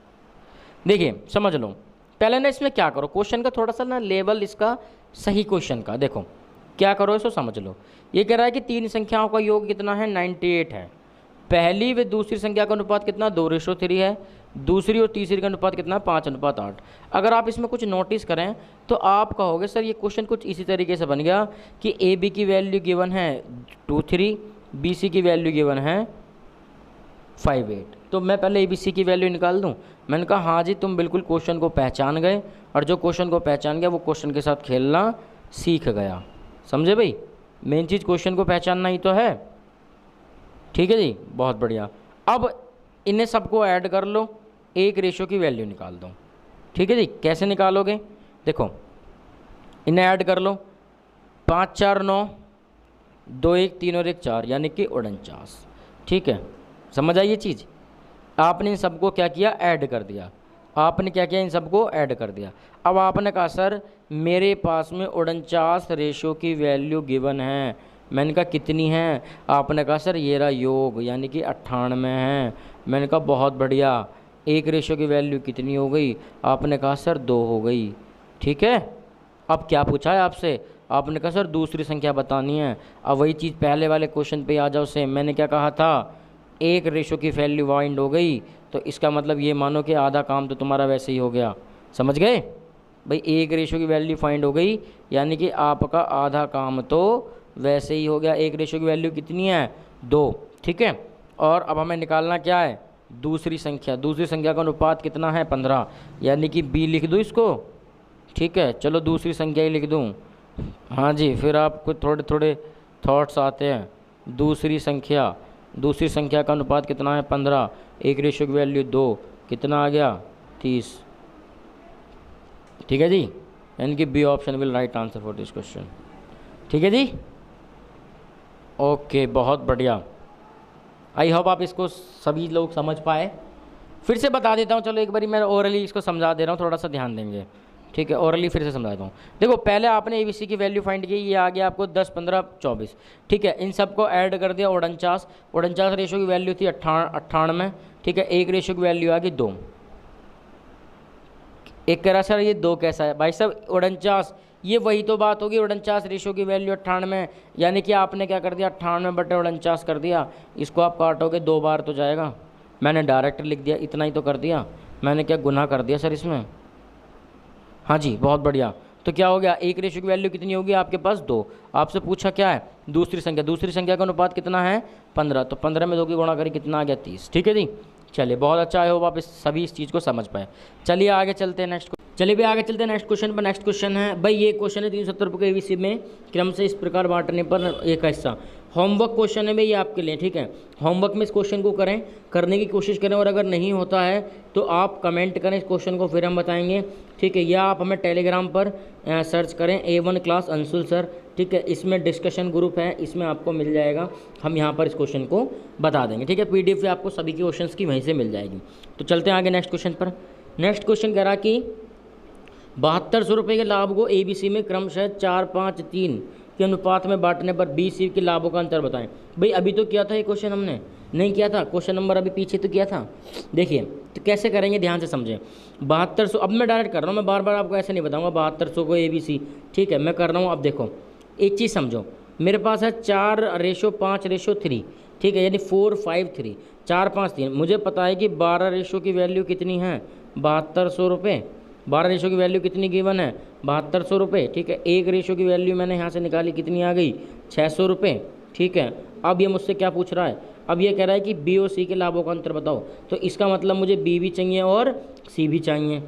देखिए समझ लो, पहले ना इसमें क्या करो, क्वेश्चन का थोड़ा सा ना लेवल इसका सही क्वेश्चन का देखो क्या करो, इसको समझ लो। ये कह रहा है कि 3 संख्याओं का योग कितना है 98 है, पहली व दूसरी संख्या का अनुपात कितना 2:3 है, दूसरी और तीसरी का अनुपात कितना 5:8। अगर आप इसमें कुछ नोटिस करें तो आप कहोगे सर ये क्वेश्चन कुछ इसी तरीके से बन गया कि ए बी की वैल्यू गिवन है 23, बी सी की वैल्यू गिवन है 58, तो मैं पहले ए बी सी की वैल्यू निकाल दूं। मैंने कहा हाँ जी, तुम बिल्कुल क्वेश्चन को पहचान गए, और जो क्वेश्चन को पहचान गया वो क्वेश्चन के साथ खेलना सीख गया। समझे भाई, मेन चीज़ क्वेश्चन को पहचानना ही तो है। ठीक है जी, बहुत बढ़िया। अब इन्हें सबको ऐड कर लो, एक रेशो की वैल्यू निकाल दो। ठीक है जी, कैसे निकालोगे, देखो इन्हें ऐड कर लो, 5 4 9, 2 1 3 और 1 4, यानी कि 49। ठीक है, समझ आई ये चीज़। आपने इन सबको क्या किया, ऐड कर दिया। आपने क्या किया, इन सबको ऐड कर दिया। अब आपने कहा सर मेरे पास में 49 रेशो की वैल्यू गिवन है। मैंने कहा कितनी है, आपने कहा सर ये रहा योग, यानी कि 98 है। मैंने कहा बहुत बढ़िया, एक रेशो की वैल्यू कितनी हो गई, आपने कहा सर 2 हो गई। ठीक है, अब क्या पूछा है आपसे, आपने कहा सर दूसरी संख्या बतानी है। अब वही चीज़ पहले वाले क्वेश्चन पे आ जाओ सेम। मैंने क्या कहा था, एक रेशो की वैल्यू फाइंड हो गई, तो इसका मतलब ये मानो कि आधा काम तो तुम्हारा वैसे ही हो गया। समझ गए भाई, एक रेशो की वैल्यू फाइंड हो गई, यानी कि आपका आधा काम तो वैसे ही हो गया। एक रेशो की वैल्यू कितनी है 2। ठीक है, और अब हमें निकालना क्या है, दूसरी संख्या। दूसरी संख्या का अनुपात कितना है 15, यानी कि बी लिख दूँ इसको। ठीक है, चलो दूसरी संख्या ही लिख दूँ। हाँ जी, फिर आपको थोड़े थोड़े थॉट्स आते हैं। दूसरी संख्या का अनुपात कितना है 15, एक रेशो की वैल्यू 2, कितना आ गया 30। ठीक है जी, यानी कि B option will right answer for this question. ठीक है जी, ओके बहुत बढ़िया। आई होप आप इसको सभी लोग समझ पाए। फिर से बता देता हूँ, चलो एक बारी मैं ओरली इसको समझा दे रहा हूँ, थोड़ा सा ध्यान देंगे, ठीक है। ओरली फिर से समझाता हूँ। देखो पहले आपने ABC की वैल्यू फाइंड की, ये आ गया आपको 10, 15, 24, ठीक है। इन सबको ऐड कर दिया, 49 रेशो की वैल्यू थी 98, ठीक है। एक रेशो की वैल्यू आ गई 2। एक कह रहा सर ये 2 कैसा है? भाई साहब 49, ये वही तो बात होगी, 49 रेशो की वैल्यू 98, यानी कि आपने क्या कर दिया 98/49 कर दिया। इसको आप काटोगे 2 बार तो जाएगा, मैंने डायरेक्ट लिख दिया, इतना ही तो कर दिया, मैंने क्या गुनाह कर दिया सर इसमें? हाँ जी, बहुत बढ़िया। तो क्या हो गया, एक रेशो की वैल्यू कितनी होगी आपके पास 2। आपसे पूछा क्या है, दूसरी संख्या का अनुपात कितना है 15, तो 15 में 2 की गुणा करी कितना आ गया 30, ठीक है जी। चलिए बहुत अच्छा, आई होप आप सभी इस चीज़ को समझ पाए। चलिए आगे चलते हैं नेक्स्ट क्वेश्चन पर। नेक्स्ट क्वेश्चन है भाई, ये क्वेश्चन है 370 रुपये के ABC में, क्रम से इस प्रकार बांटने पर एक हिस्सा। होमवर्क क्वेश्चन है भाई ये आपके लिए, ठीक है। होमवर्क में इस क्वेश्चन को करने की कोशिश करें, और अगर नहीं होता है तो आप कमेंट करें इस क्वेश्चन को, फिर हम बताएंगे, ठीक है। या आप हमें टेलीग्राम पर सर्च करें A1 क्लास अंशुल सर, ठीक है। इसमें डिस्कशन ग्रुप है, इसमें आपको मिल जाएगा, हम यहाँ पर इस क्वेश्चन को बता देंगे, ठीक है। PDF आपको सभी के क्वेश्चन की वहीं से मिल जाएगी। तो चलते हैं आगे नेक्स्ट क्वेश्चन पर। नेक्स्ट क्वेश्चन कह रहा कि 7200 रुपये के लाभ को ABC में क्रमशः 4, 5, 3 के अनुपात में बांटने पर BC के लाभों का अंतर बताएं। भाई अभी तो किया था ये क्वेश्चन, हमने नहीं किया था क्वेश्चन नंबर, अभी पीछे तो किया था। देखिए तो कैसे करेंगे, ध्यान से समझें। 7200, अब मैं डायरेक्ट कर रहा हूँ, मैं बार बार आपको ऐसे नहीं बताऊँगा 7200 को ABC, ठीक है। मैं कर रहा हूँ, अब देखो एक चीज़ समझो, मेरे पास है 4:5:3, ठीक है, यानी 4, 5, 3, 4, 5, 3। मुझे पता है कि 12 रेशो की वैल्यू कितनी है 7200 रुपये, 12 रेशो की वैल्यू कितनी गिवन है 7200 रुपये, ठीक है। एक रेशो की वैल्यू मैंने यहाँ से निकाली, कितनी आ गई 600 रुपये, ठीक है। अब ये मुझसे क्या पूछ रहा है, अब ये कह रहा है कि B और C के लाभों का अंतर बताओ। तो इसका मतलब मुझे B भी चाहिए और C भी चाहिए।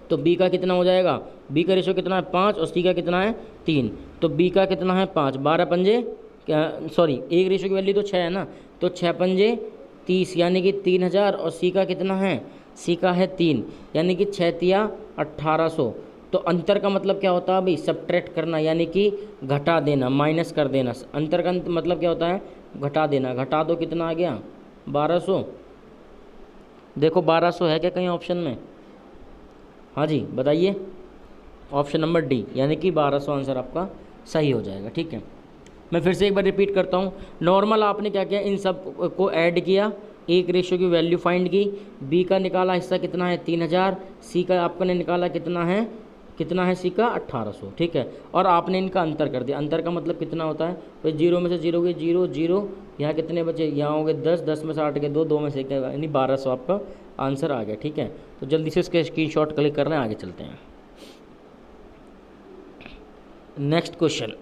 तो B का कितना हो जाएगा, B का रेशो कितना है 5 और C का कितना है 3। तो B का कितना है 5, 12 पंजे सॉरी, एक रेशो की वैल्यू तो 6 है ना, तो 6 पंजे 30, यानी कि 3000। और C का कितना है, C का है 3, यानी कि 6 तिया 1800। तो अंतर का मतलब क्या होता है भाई, सब्ट्रैक्ट करना, यानी कि घटा देना, माइनस कर देना। अंतर का मतलब क्या होता है, घटा देना। घटा दो, कितना आ गया 1200। देखो 1200 है क्या कहीं ऑप्शन में? हाँ जी बताइए, ऑप्शन नंबर D, यानी कि 1200 आंसर आपका सही हो जाएगा, ठीक है। मैं फिर से एक बार रिपीट करता हूँ। नॉर्मल आपने क्या किया, इन सब को ऐड किया, एक रेशो की वैल्यू फाइंड की, B का निकाला हिस्सा कितना है 3000, C का आपने निकाला कितना है C का 1800, ठीक है। और आपने इनका अंतर कर दिया। अंतर का मतलब कितना होता है, तो 0 में से 0 गए 0, 0, यहाँ कितने बचे, यहाँ हो गए 10, 10 में से 8 गए 2, 2 में से 1, यानी 1200 आपका आंसर आ गया, ठीक है। तो जल्दी से इसके स्क्रीनशॉट क्लिक कर रहे हैं, आगे चलते हैं। नेक्स्ट क्वेश्चन,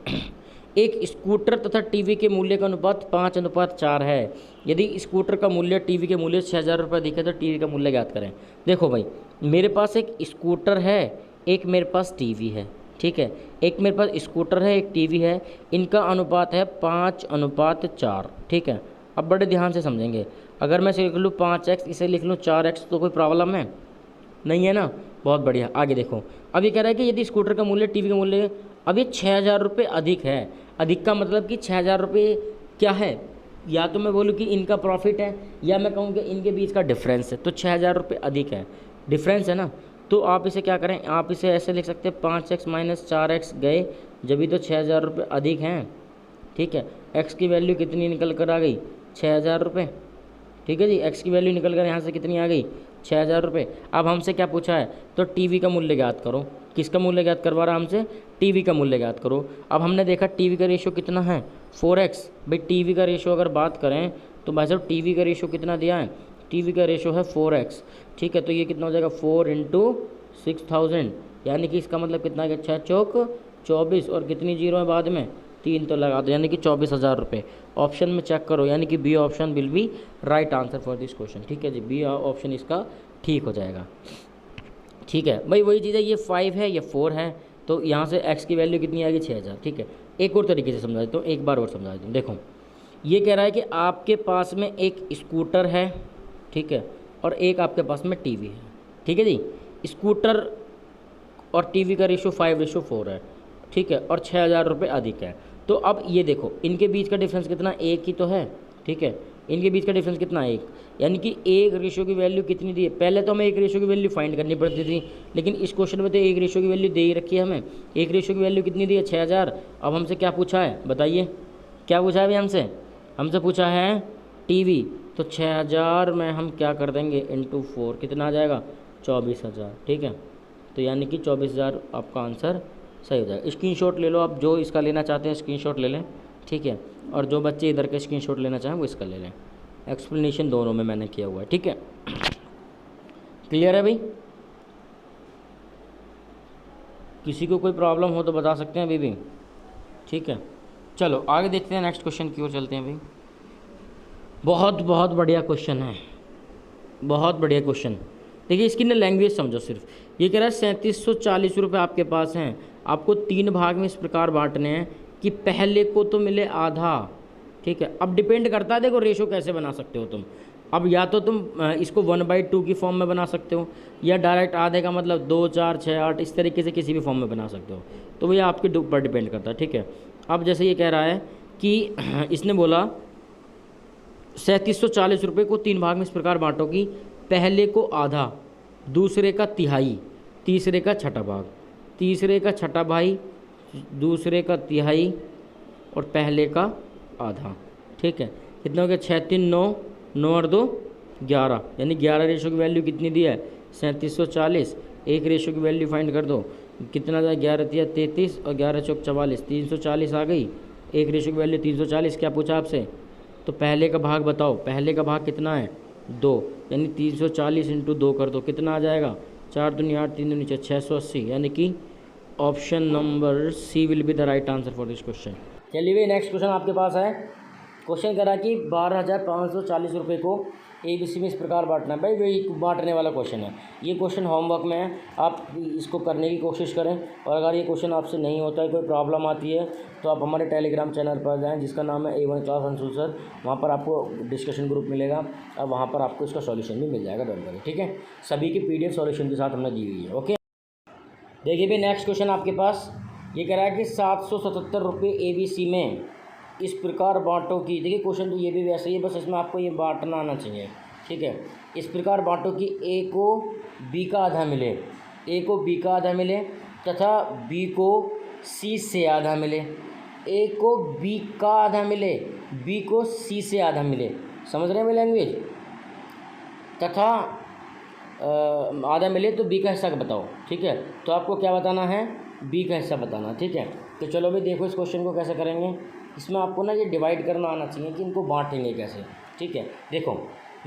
एक स्कूटर तथा टीवी के मूल्य का अनुपात 5:4 है। यदि स्कूटर का मूल्य टीवी के मूल्य से 6000 रुपये दिखे तो टीवी का मूल्य ज्ञात करें। देखो भाई, मेरे पास एक स्कूटर है, एक मेरे पास टीवी है, ठीक है। एक मेरे पास स्कूटर है, एक टीवी है, इनका अनुपात है 5:4, ठीक है। अब बड़े ध्यान से समझेंगे, अगर मैं इसे लिख लूँ 5x, इसे लिख लूँ 4x, तो कोई प्रॉब्लम है नहीं है ना, बहुत बढ़िया। आगे देखो, अब ये कह रहा है कि यदि स्कूटर का मूल्य टीवी का मूल्य, अब ये 6000 रुपये अधिक है। अधिक का मतलब कि 6000 रुपये क्या है, या तो मैं बोलूँ कि इनका प्रॉफिट है, या मैं कहूँ कि इनके बीच का डिफरेंस है। तो 6000 रुपये अधिक है, डिफरेंस है ना। तो आप इसे क्या करें, आप इसे ऐसे लिख सकते हैं 5x - 4x गए, जब भी तो 6000 रुपये अधिक हैं, ठीक है। x की वैल्यू कितनी निकल कर आ गई 6000 रुपये, ठीक है जी। x की वैल्यू निकल कर यहाँ से कितनी आ गई 6000 रुपये। अब हमसे क्या पूछा है, तो टीवी का मूल्य ज्ञात करो। किसका मूल्य ज्ञात करवा रहा है हमसे, टीवी का मूल्य ज्ञात करो। अब हमने देखा टीवी का रेशो कितना है 4x। भाई टीवी का रेशो अगर बात करें तो भाई साहब टीवी का रेशो कितना दिया है, टीवी का रेशो है 4x, ठीक है। तो ये कितना हो जाएगा 4 × 6000, यानी कि इसका मतलब कितना है 6 चौक 24, और कितनी जीरो है बाद में 3 तो लगा दो, यानी कि 24,000 रुपये। ऑप्शन में चेक करो, यानी कि B option will be right answer for this question, ठीक है जी। B ऑप्शन इसका ठीक हो जाएगा, ठीक है। भाई वही चीज़ है, ये 5 है, ये 4 है, तो यहाँ से x की वैल्यू कितनी आ गई 6000, ठीक है। एक और तरीके से समझा देता हूँ, एक बार और समझा देता हूँ। देखो ये कह रहा है कि आपके पास में एक स्कूटर है, ठीक है, और एक आपके पास में टीवी है, ठीक है जी। स्कूटर और टीवी का रेशो 5:4 है, ठीक है, और 6000 रुपये अधिक है। तो अब ये देखो, इनके बीच का डिफरेंस कितना, एक ही तो है, ठीक है। इनके बीच का डिफरेंस कितना है 1, यानी कि एक रेशियो की वैल्यू कितनी दी है। पहले तो हमें एक रेशियो की वैल्यू फाइंड करनी पड़ती थी, लेकिन इस क्वेश्चन में तो एक रेशियो की वैल्यू दे ही रखी है हमें। एक रेशियो की वैल्यू कितनी दी है 6000। अब हमसे क्या पूछा है बताइए, क्या पूछा है भाई हमसे पूछा है टीवी। तो 6000 में हम क्या कर देंगे इंटू 4, कितना आ जाएगा 24000। ठीक है, तो यानी कि 24000 आपका आंसर सही हो जाएगा। स्क्रीनशॉट ले लो आप, जो इसका लेना चाहते हैं स्क्रीनशॉट ले लें। ठीक है, और जो बच्चे इधर के स्क्रीनशॉट लेना चाहें वो इसका ले लें। एक्सप्लेनेशन दोनों में मैंने किया हुआ है। ठीक है, क्लियर है भाई? किसी को कोई प्रॉब्लम हो तो बता सकते हैं अभी भी। ठीक है, चलो आगे देखते हैं, नेक्स्ट क्वेश्चन की ओर चलते हैं भाई। बहुत बहुत बढ़िया क्वेश्चन है, बहुत बढ़िया क्वेश्चन। देखिए इसकी ना लैंग्वेज समझो सिर्फ। ये कह रहा है 3740 रुपये आपके पास हैं, आपको 3 भाग में इस प्रकार बांटने हैं कि पहले को तो मिले आधा। ठीक है, अब डिपेंड करता है, देखो रेशो कैसे बना सकते हो तुम। अब या तो तुम इसको 1/2 की फॉर्म में बना सकते हो, या डायरेक्ट आधे का मतलब 2 4 6 8 इस तरीके से किसी भी फॉर्म में बना सकते हो। तो भैया आपके ऊपर डिपेंड करता है। ठीक है, अब जैसे ये कह रहा है कि इसने बोला 3740 रुपये को 3 भाग में इस प्रकार बांटो कि पहले को आधा, दूसरे का तिहाई, तीसरे का छठा भाग, तीसरे का छठा भाई, दूसरे का तिहाई और पहले का आधा। ठीक है, कितना हो गया 6 3 9, 9 और 2 11, यानी 11 रेशो की वैल्यू कितनी दी है 3740। एक रेशो की वैल्यू फाइंड कर दो, कितना जाए 11 3 33 और 11 चौक 44, 340 आ गई। एक रेशो की वैल्यू 340। क्या पूछा आपसे? तो पहले का भाग बताओ, पहले का भाग कितना है 2, यानी 340 इंटू 2 कर दो, कितना आ जाएगा 4 दूनी 8 3 दूनी 6, 680। यानी कि option number C will be the right answer for this question. चलिए भाई नेक्स्ट क्वेश्चन आपके पास है। क्वेश्चन करा कि 12540 रुपये को ABC में इस प्रकार बांटना है। भाई वही बांटने वाला क्वेश्चन है, ये क्वेश्चन होमवर्क में है, आप इसको करने की कोशिश करें। और अगर ये क्वेश्चन आपसे नहीं होता है, कोई प्रॉब्लम आती है, तो आप हमारे टेलीग्राम चैनल पर जाएं जिसका नाम है A1 क्लास अंशुल सर। वहाँ पर आपको डिस्कशन ग्रुप मिलेगा और वहाँ पर आपको इसका सॉल्यूशन भी मिल जाएगा, डोंट वरी। ठीक है, सभी की PDF सॉल्यूशन के साथ हमने दी हुई है। ओके, देखिए भाई नेक्स्ट क्वेश्चन आपके पास ये कह रहा है कि 777 रुपये ABC में इस प्रकार बांटो की। देखिए क्वेश्चन तो ये भी वैसे ही है, बस इसमें आपको ये बांटना आना चाहिए। ठीक है, इस प्रकार बांटो कि A को B का आधा मिले, A को B का आधा मिले तथा B को C से आधा मिले। A को B का आधा मिले, B को C से आधा मिले। समझ रहे हैं मेरी लैंग्वेज? तथा आधा मिले तो B का हिस्सा बताओ। ठीक है, तो आपको क्या बताना है B का हिस्सा बताना। ठीक है, तो चलो भाई देखो इस क्वेश्चन को कैसे करेंगे। इसमें आपको ना ये डिवाइड करना आना चाहिए कि इनको बांटेंगे कैसे। ठीक है, देखो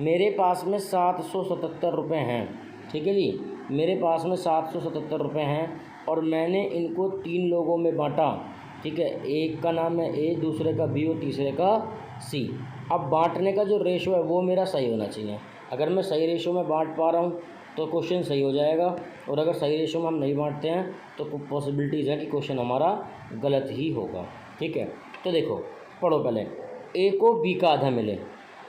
मेरे पास में 777 रुपये हैं। ठीक है जी, मेरे पास में 777 रुपये हैं और मैंने इनको 3 लोगों में बांटा। ठीक है, एक का नाम है A, दूसरे का B और तीसरे का C। अब बांटने का जो रेशो है वो मेरा सही होना चाहिए। अगर मैं सही रेशो में बांट पा रहा हूँ तो क्वेश्चन सही हो जाएगा, और अगर सही रेशो में हम नहीं बांटते हैं तो पॉसिबिलिटीज़ है कि क्वेश्चन हमारा गलत ही होगा। ठीक है, तो देखो पढ़ो पहले। A को B का आधा मिले,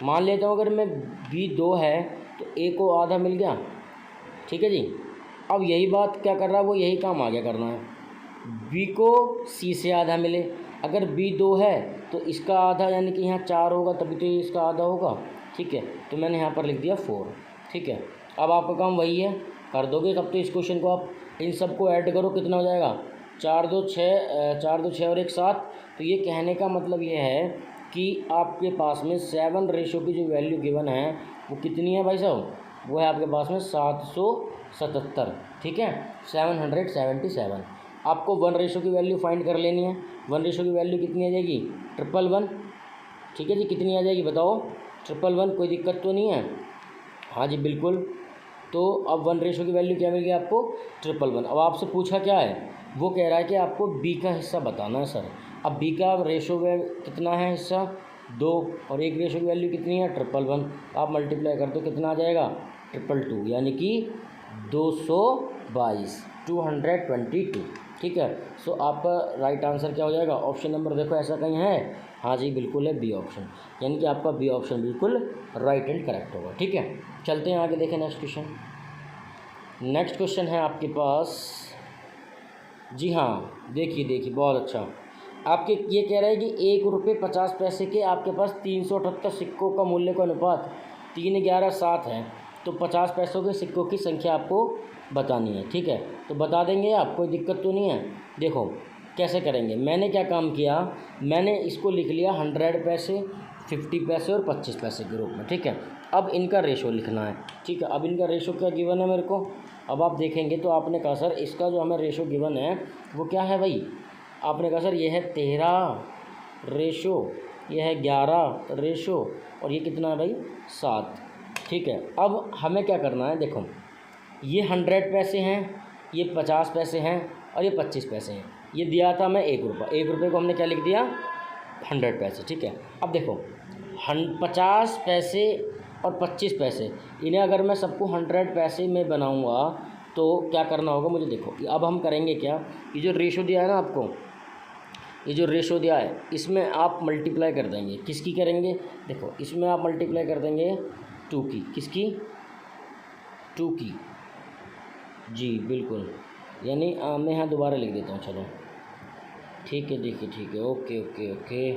मान लेता हूँ अगर मैं B 2 है तो A को आधा मिल गया। ठीक है जी, अब यही बात क्या कर रहा है वो यही काम आगे करना है। B को C से आधा मिले, अगर B 2 है तो इसका आधा यानी कि यहाँ 4 होगा तभी तो इसका आधा होगा। ठीक है, तो मैंने यहाँ पर लिख दिया 4। ठीक है, अब आपका काम वही है, कर दोगे तब तो इस क्वेश्चन को आप इन सबको ऐड करो, कितना हो जाएगा 4 2 6 और 1 7। तो ये कहने का मतलब ये है कि आपके पास में 7 रेशो की जो वैल्यू गिवन है वो कितनी है भाई साहब, वो है आपके पास में 777। ठीक है, 777। आपको 1 रेशो की वैल्यू फाइंड कर लेनी है। 1 रेशो की वैल्यू कितनी आ जाएगी 111। ठीक है जी, कितनी आ जाएगी बताओ 111, कोई दिक्कत तो नहीं है? हाँ जी बिल्कुल। तो अब 1 रेशो की वैल्यू क्या मिल गई आपको 111। अब आपसे पूछा क्या है, वो कह रहा है कि आपको B का हिस्सा बताना है सर। अब B का रेशो कितना है हिस्सा 2, और एक रेशो की वैल्यू कितनी है 111। आप मल्टीप्लाई कर दो कितना आ जाएगा 222, यानी कि 222 222। ठीक है, सो आपका राइट आंसर क्या हो जाएगा ऑप्शन नंबर, देखो ऐसा कहीं है? हाँ जी बिल्कुल है B ऑप्शन, यानी कि आपका B ऑप्शन बिल्कुल राइट एंड करेक्ट होगा। ठीक है, चलते हैं आगे, देखें नेक्स्ट क्वेश्चन। नेक्स्ट क्वेश्चन है आपके पास, जी हाँ देखिए बहुत अच्छा। आपके ये कह रहा है कि 1 रुपये 50 पैसे के आपके पास 378 सिक्कों का मूल्य का अनुपात 3, 11, 7 है। तो 50 पैसों के सिक्कों की संख्या आपको बतानी है। ठीक है, तो बता देंगे आप, कोई दिक्कत तो नहीं है। देखो कैसे करेंगे, मैंने क्या काम किया, मैंने इसको लिख लिया 100 पैसे, 50 पैसे और 25 पैसे के रूप में। ठीक है, अब इनका रेशो लिखना है। ठीक है, अब इनका रेशो क्या गिवन है मेरे को, अब आप देखेंगे तो आपने कहा सर इसका जो हमें रेशो गिवन है वो क्या है भाई, आपने कहा सर ये है 13 रेशो, ये है 11 रेशो और ये कितना है भाई 7। ठीक है, अब हमें क्या करना है, देखो ये 100 पैसे हैं, ये 50 पैसे हैं और ये 25 पैसे हैं। ये दिया था मैं 1 रुपये, 1 रुपये को हमने क्या लिख दिया 100 पैसे। ठीक है, अब देखो 50 पैसे और 25 पैसे, इन्हें अगर मैं सबको 100 पैसे में बनाऊंगा तो क्या करना होगा मुझे, देखो अब हम करेंगे क्या, ये जो रेशो दिया है ना आपको, ये जो रेशो दिया है इसमें आप मल्टीप्लाई कर देंगे। किसकी करेंगे, देखो इसमें आप मल्टीप्लाई कर देंगे 2 की, किसकी 2 की, जी बिल्कुल, यानी मैं यहाँ दोबारा लिख देता हूँ, चलो ठीक है, देखिए ठीक है, ओके ओके ओके।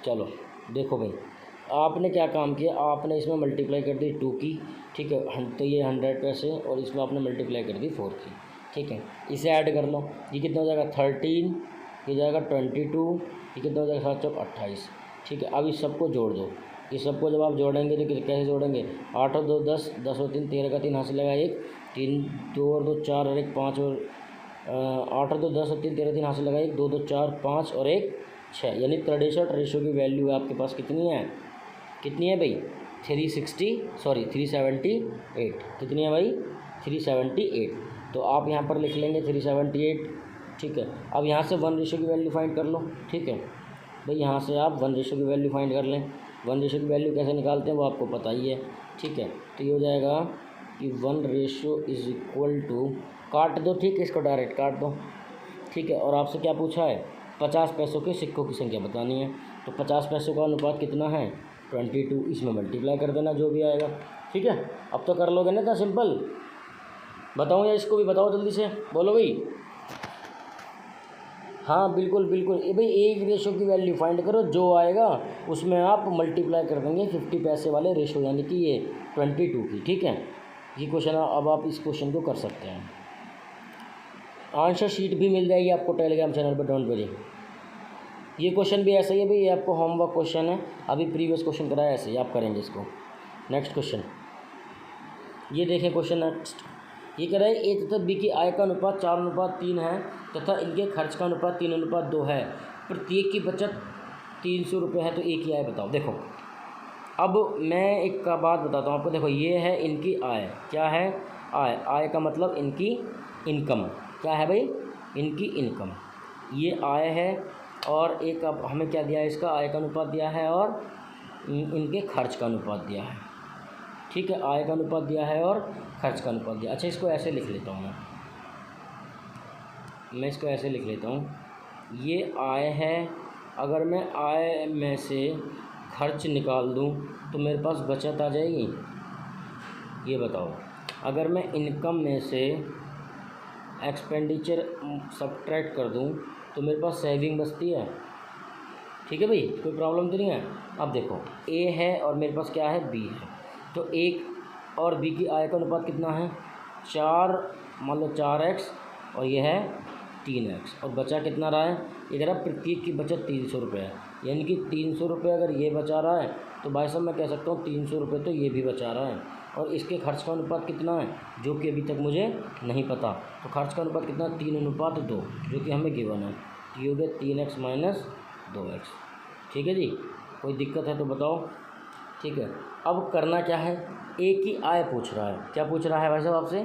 चलो देखो भाई, आपने क्या काम किया, आपने इसमें मल्टीप्लाई कर दी 2 की। ठीक है, तो ये 100 पैसे और इसमें आपने मल्टीप्लाई कर दी 4 की। ठीक है, इसे ऐड कर लो, ये कितना हो जाएगा 13, ये जाएगा 22, ये कितना हो जाएगा 7 चौक 28। ठीक है, अब इस सबको जोड़ दो, इस सबको जब आप जोड़ेंगे तो कैसे जोड़ेंगे, 8 और 2 10, 10 और 3 13 का 3 हाथ से लगा 1, 3 2 और 2 4 और 1 5 और 8 और 2 10 और 3 13 3 हाथ से लगा 1 2 2 4 5 और 1 6, यानी 63 रेशो की वैल्यू आपके पास कितनी है, कितनी है भाई 378, कितनी है भाई 378। तो आप यहाँ पर लिख लेंगे 378। ठीक है, अब यहाँ से 1 रेशो की वैल्यू फाइंड कर लो। ठीक है भाई, यहाँ से आप 1 रेशो की वैल्यू फाइंड कर लें। 1 रेशो की वैल्यू कैसे निकालते हैं वो आपको पता ही है। ठीक है, तो ये हो जाएगा कि 1 रेशो इज़ इक्वल टू, काट दो, ठीक है इसको डायरेक्ट काट दो। ठीक है, और आपसे क्या पूछा है, 50 पैसों के सिक्कों की संख्या बतानी है। तो 50 पैसों का अनुपात कितना है 22, इसमें मल्टीप्लाई कर देना जो भी आएगा। ठीक है, अब तो कर लोगे ना, इतना सिंपल, बताऊँ या इसको भी बताओ जल्दी से, बोलो भाई। हाँ बिल्कुल बिल्कुल, ये भाई 1 रेशो की वैल्यू फाइंड करो, जो आएगा उसमें आप मल्टीप्लाई कर देंगे 50 पैसे वाले रेशो, यानी कि ये 22 की। ठीक है, ये क्वेश्चन अब आप इस क्वेश्चन को कर सकते हैं। आंसर शीट भी मिल जाएगी आपको टेलीग्राम चैनल पर, डोंट वरी। ये क्वेश्चन भी ऐसा ही है भाई, ये आपको होमवर्क क्वेश्चन है, अभी प्रीवियस क्वेश्चन कराया ऐसे ही आप करेंगे इसको। नेक्स्ट क्वेश्चन, ये देखें क्वेश्चन नेक्स्ट, ये कह रहा है ए तथा बी की आय का अनुपात 4:3 है तथा इनके खर्च का अनुपात 3:2 है, प्रत्येक की बचत 300 रुपये है, तो ए की आय बताओ। देखो अब मैं एक का बात बताता हूँ आपको, देखो ये है इनकी आय, क्या है आय, आय का मतलब इनकी इनकम, क्या है भाई इनकी इनकम, ये आय है। और एक अब हमें क्या दिया है, इसका आय का अनुपात दिया है और इनके खर्च का अनुपात दिया है। ठीक है, आय का अनुपात दिया है और खर्च का अनुपात दिया। अच्छा, इसको ऐसे लिख लेता हूँ मैं इसको ऐसे लिख लेता हूँ, ये आय है, अगर मैं आय में से खर्च निकाल दूँ तो मेरे पास बचत आ जाएगी, ये बताओ। अगर मैं इनकम में से एक्सपेंडिचर सब्ट्रैक्ट कर दूँ तो मेरे पास सेविंग बचती है। ठीक है भाई, कोई प्रॉब्लम तो नहीं है। अब देखो ए है और मेरे पास क्या है बी है, तो एक और बी की आय का अनुपात कितना है 4, मान लो 4x और ये है 3x, और बचा कितना रहा है, ये कह रहा प्रत्येक की बचत 300 रुपये है, यानी कि 300 रुपये अगर ये बचा रहा है तो भाई साहब मैं कह सकता हूँ 300 रुपये तो ये भी बचा रहा है। और इसके खर्च का अनुपात कितना है जो कि अभी तक मुझे नहीं पता, तो खर्च का अनुपात कितना 3:2 जो कि हमें गिवन है, ये हो गया 3x - 2x। ठीक है जी, कोई दिक्कत है तो बताओ। ठीक है, अब करना क्या है, ए की आय पूछ रहा है, क्या पूछ रहा है भाई साहब आपसे,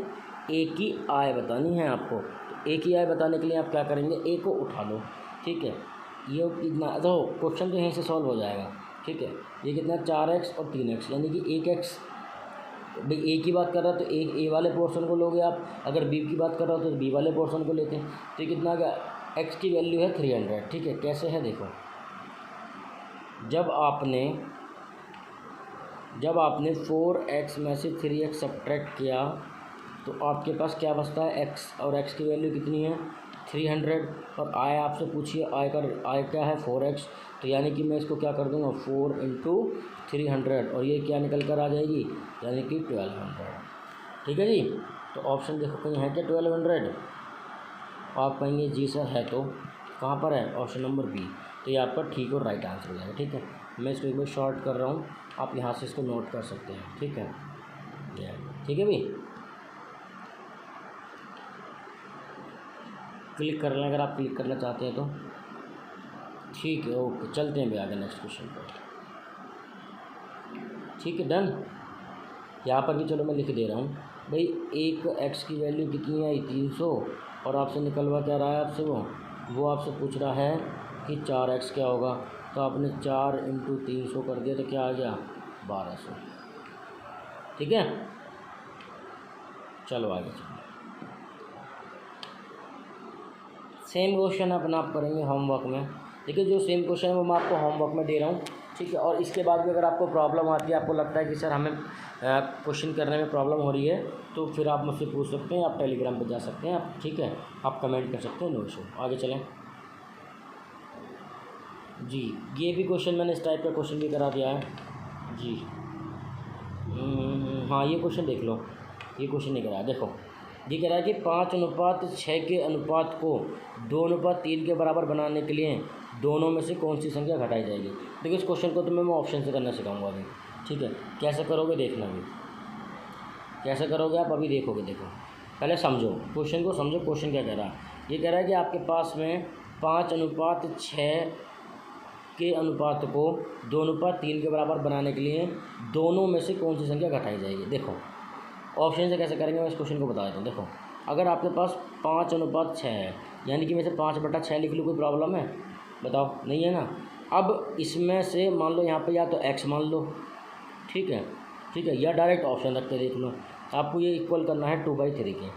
ए की आय बतानी है आपको। तो ए की आय बताने के लिए आप क्या करेंगे, ए को उठा लो। ठीक है, ये कितना, तो क्वेश्चन तो यहीं से सॉल्व हो जाएगा। ठीक है, ये कितना 4x और 3x, यानी कि 1x, भाई ए की बात कर रहा तो ए वाले पोर्शन को लोगे आप, अगर बी की बात कर रहा हो तो बी वाले पोर्शन को लेते हैं। तो ये कितना गया, एक्स की वैल्यू है 300। ठीक है, कैसे है देखो, जब आपने 4x में से 3x सब्ट्रैक्ट किया तो आपके पास क्या बचता है x, और x की वैल्यू कितनी है 300 और आय आपसे पूछिए आय क्या है 4x, तो यानी कि मैं इसको क्या कर दूंगा 4 इंटू 300 और ये क्या निकल कर आ जाएगी यानी कि 1200। ठीक है जी। तो ऑप्शन देखो कहीं है क्या 1200? आप कहेंगे जी सर है, तो कहाँ पर है? Option number B. तो ये आपका ठीक और राइट आंसर हो जाएगा। ठीक है, मैं इसको एक बार शॉर्ट कर रहा हूँ, आप यहाँ से इसको नोट कर सकते हैं। ठीक है, ठीक है भाई, क्लिक कर लें अगर आप क्लिक करना चाहते हैं तो। ठीक है, ओके, चलते हैं भी आगे नेक्स्ट क्वेश्चन पर। ठीक है, डन। यहाँ पर भी चलो मैं लिख दे रहा हूँ भाई, एक x की वैल्यू कितनी आई 300 और आपसे निकलवा क्या रहा है आपसे वो आपसे पूछ रहा है कि 4x क्या होगा, तो आपने 4 इंटू 300 कर दिया तो क्या आ गया 1200। ठीक है, चलो आगे चलो। सेम क्वेश्चन अपन आप करेंगे होमवर्क में। देखिए जो सेम क्वेश्चन है वो मैं आपको होमवर्क में दे रहा हूँ। ठीक है, और इसके बाद भी अगर आपको प्रॉब्लम आती है, आपको लगता है कि सर हमें क्वेश्चन करने में प्रॉब्लम हो रही है, तो फिर आप मुझसे पूछ सकते हैं, आप टेलीग्राम पे जा सकते हैं आप। ठीक है, आप कमेंट कर सकते हैं, नो इशू। आगे चलें जी। ये भी क्वेश्चन मैंने इस टाइप का क्वेश्चन भी करा दिया है जी। हाँ, ये क्वेश्चन देख लो, ये क्वेश्चन नहीं कराया। देखो ये कह रहा है कि 5:6 के अनुपात को 2:3 के बराबर बनाने के लिए दोनों में से कौन सी संख्या घटाई जाएगी। देखो इस क्वेश्चन को तो मैं ऑप्शन से करना सिखाऊंगा अभी। ठीक है, कैसे करोगे देखना अभी, कैसे करोगे आप अभी देखोगे। देखो पहले समझो क्वेश्चन को, समझो क्वेश्चन क्या कह रहा है। ये कह रहा है कि आपके पास में 5:6 के अनुपात को 2:3 के बराबर बनाने के लिए दोनों में से कौन सी संख्या घटाई जाएगी। देखो ऑप्शन से कैसे करेंगे मैं इस क्वेश्चन को बता देता हूँ। देखो अगर आपके पास 5:6 है, यानी कि मैं से 5/6 लिख लूँ, कोई प्रॉब्लम है? बताओ, नहीं है ना। अब इसमें से मान लो यहाँ पे या तो x मान लो, ठीक है, ठीक है, या डायरेक्ट ऑप्शन रख के देख लो। आपको ये इक्वल करना है 2/3 के।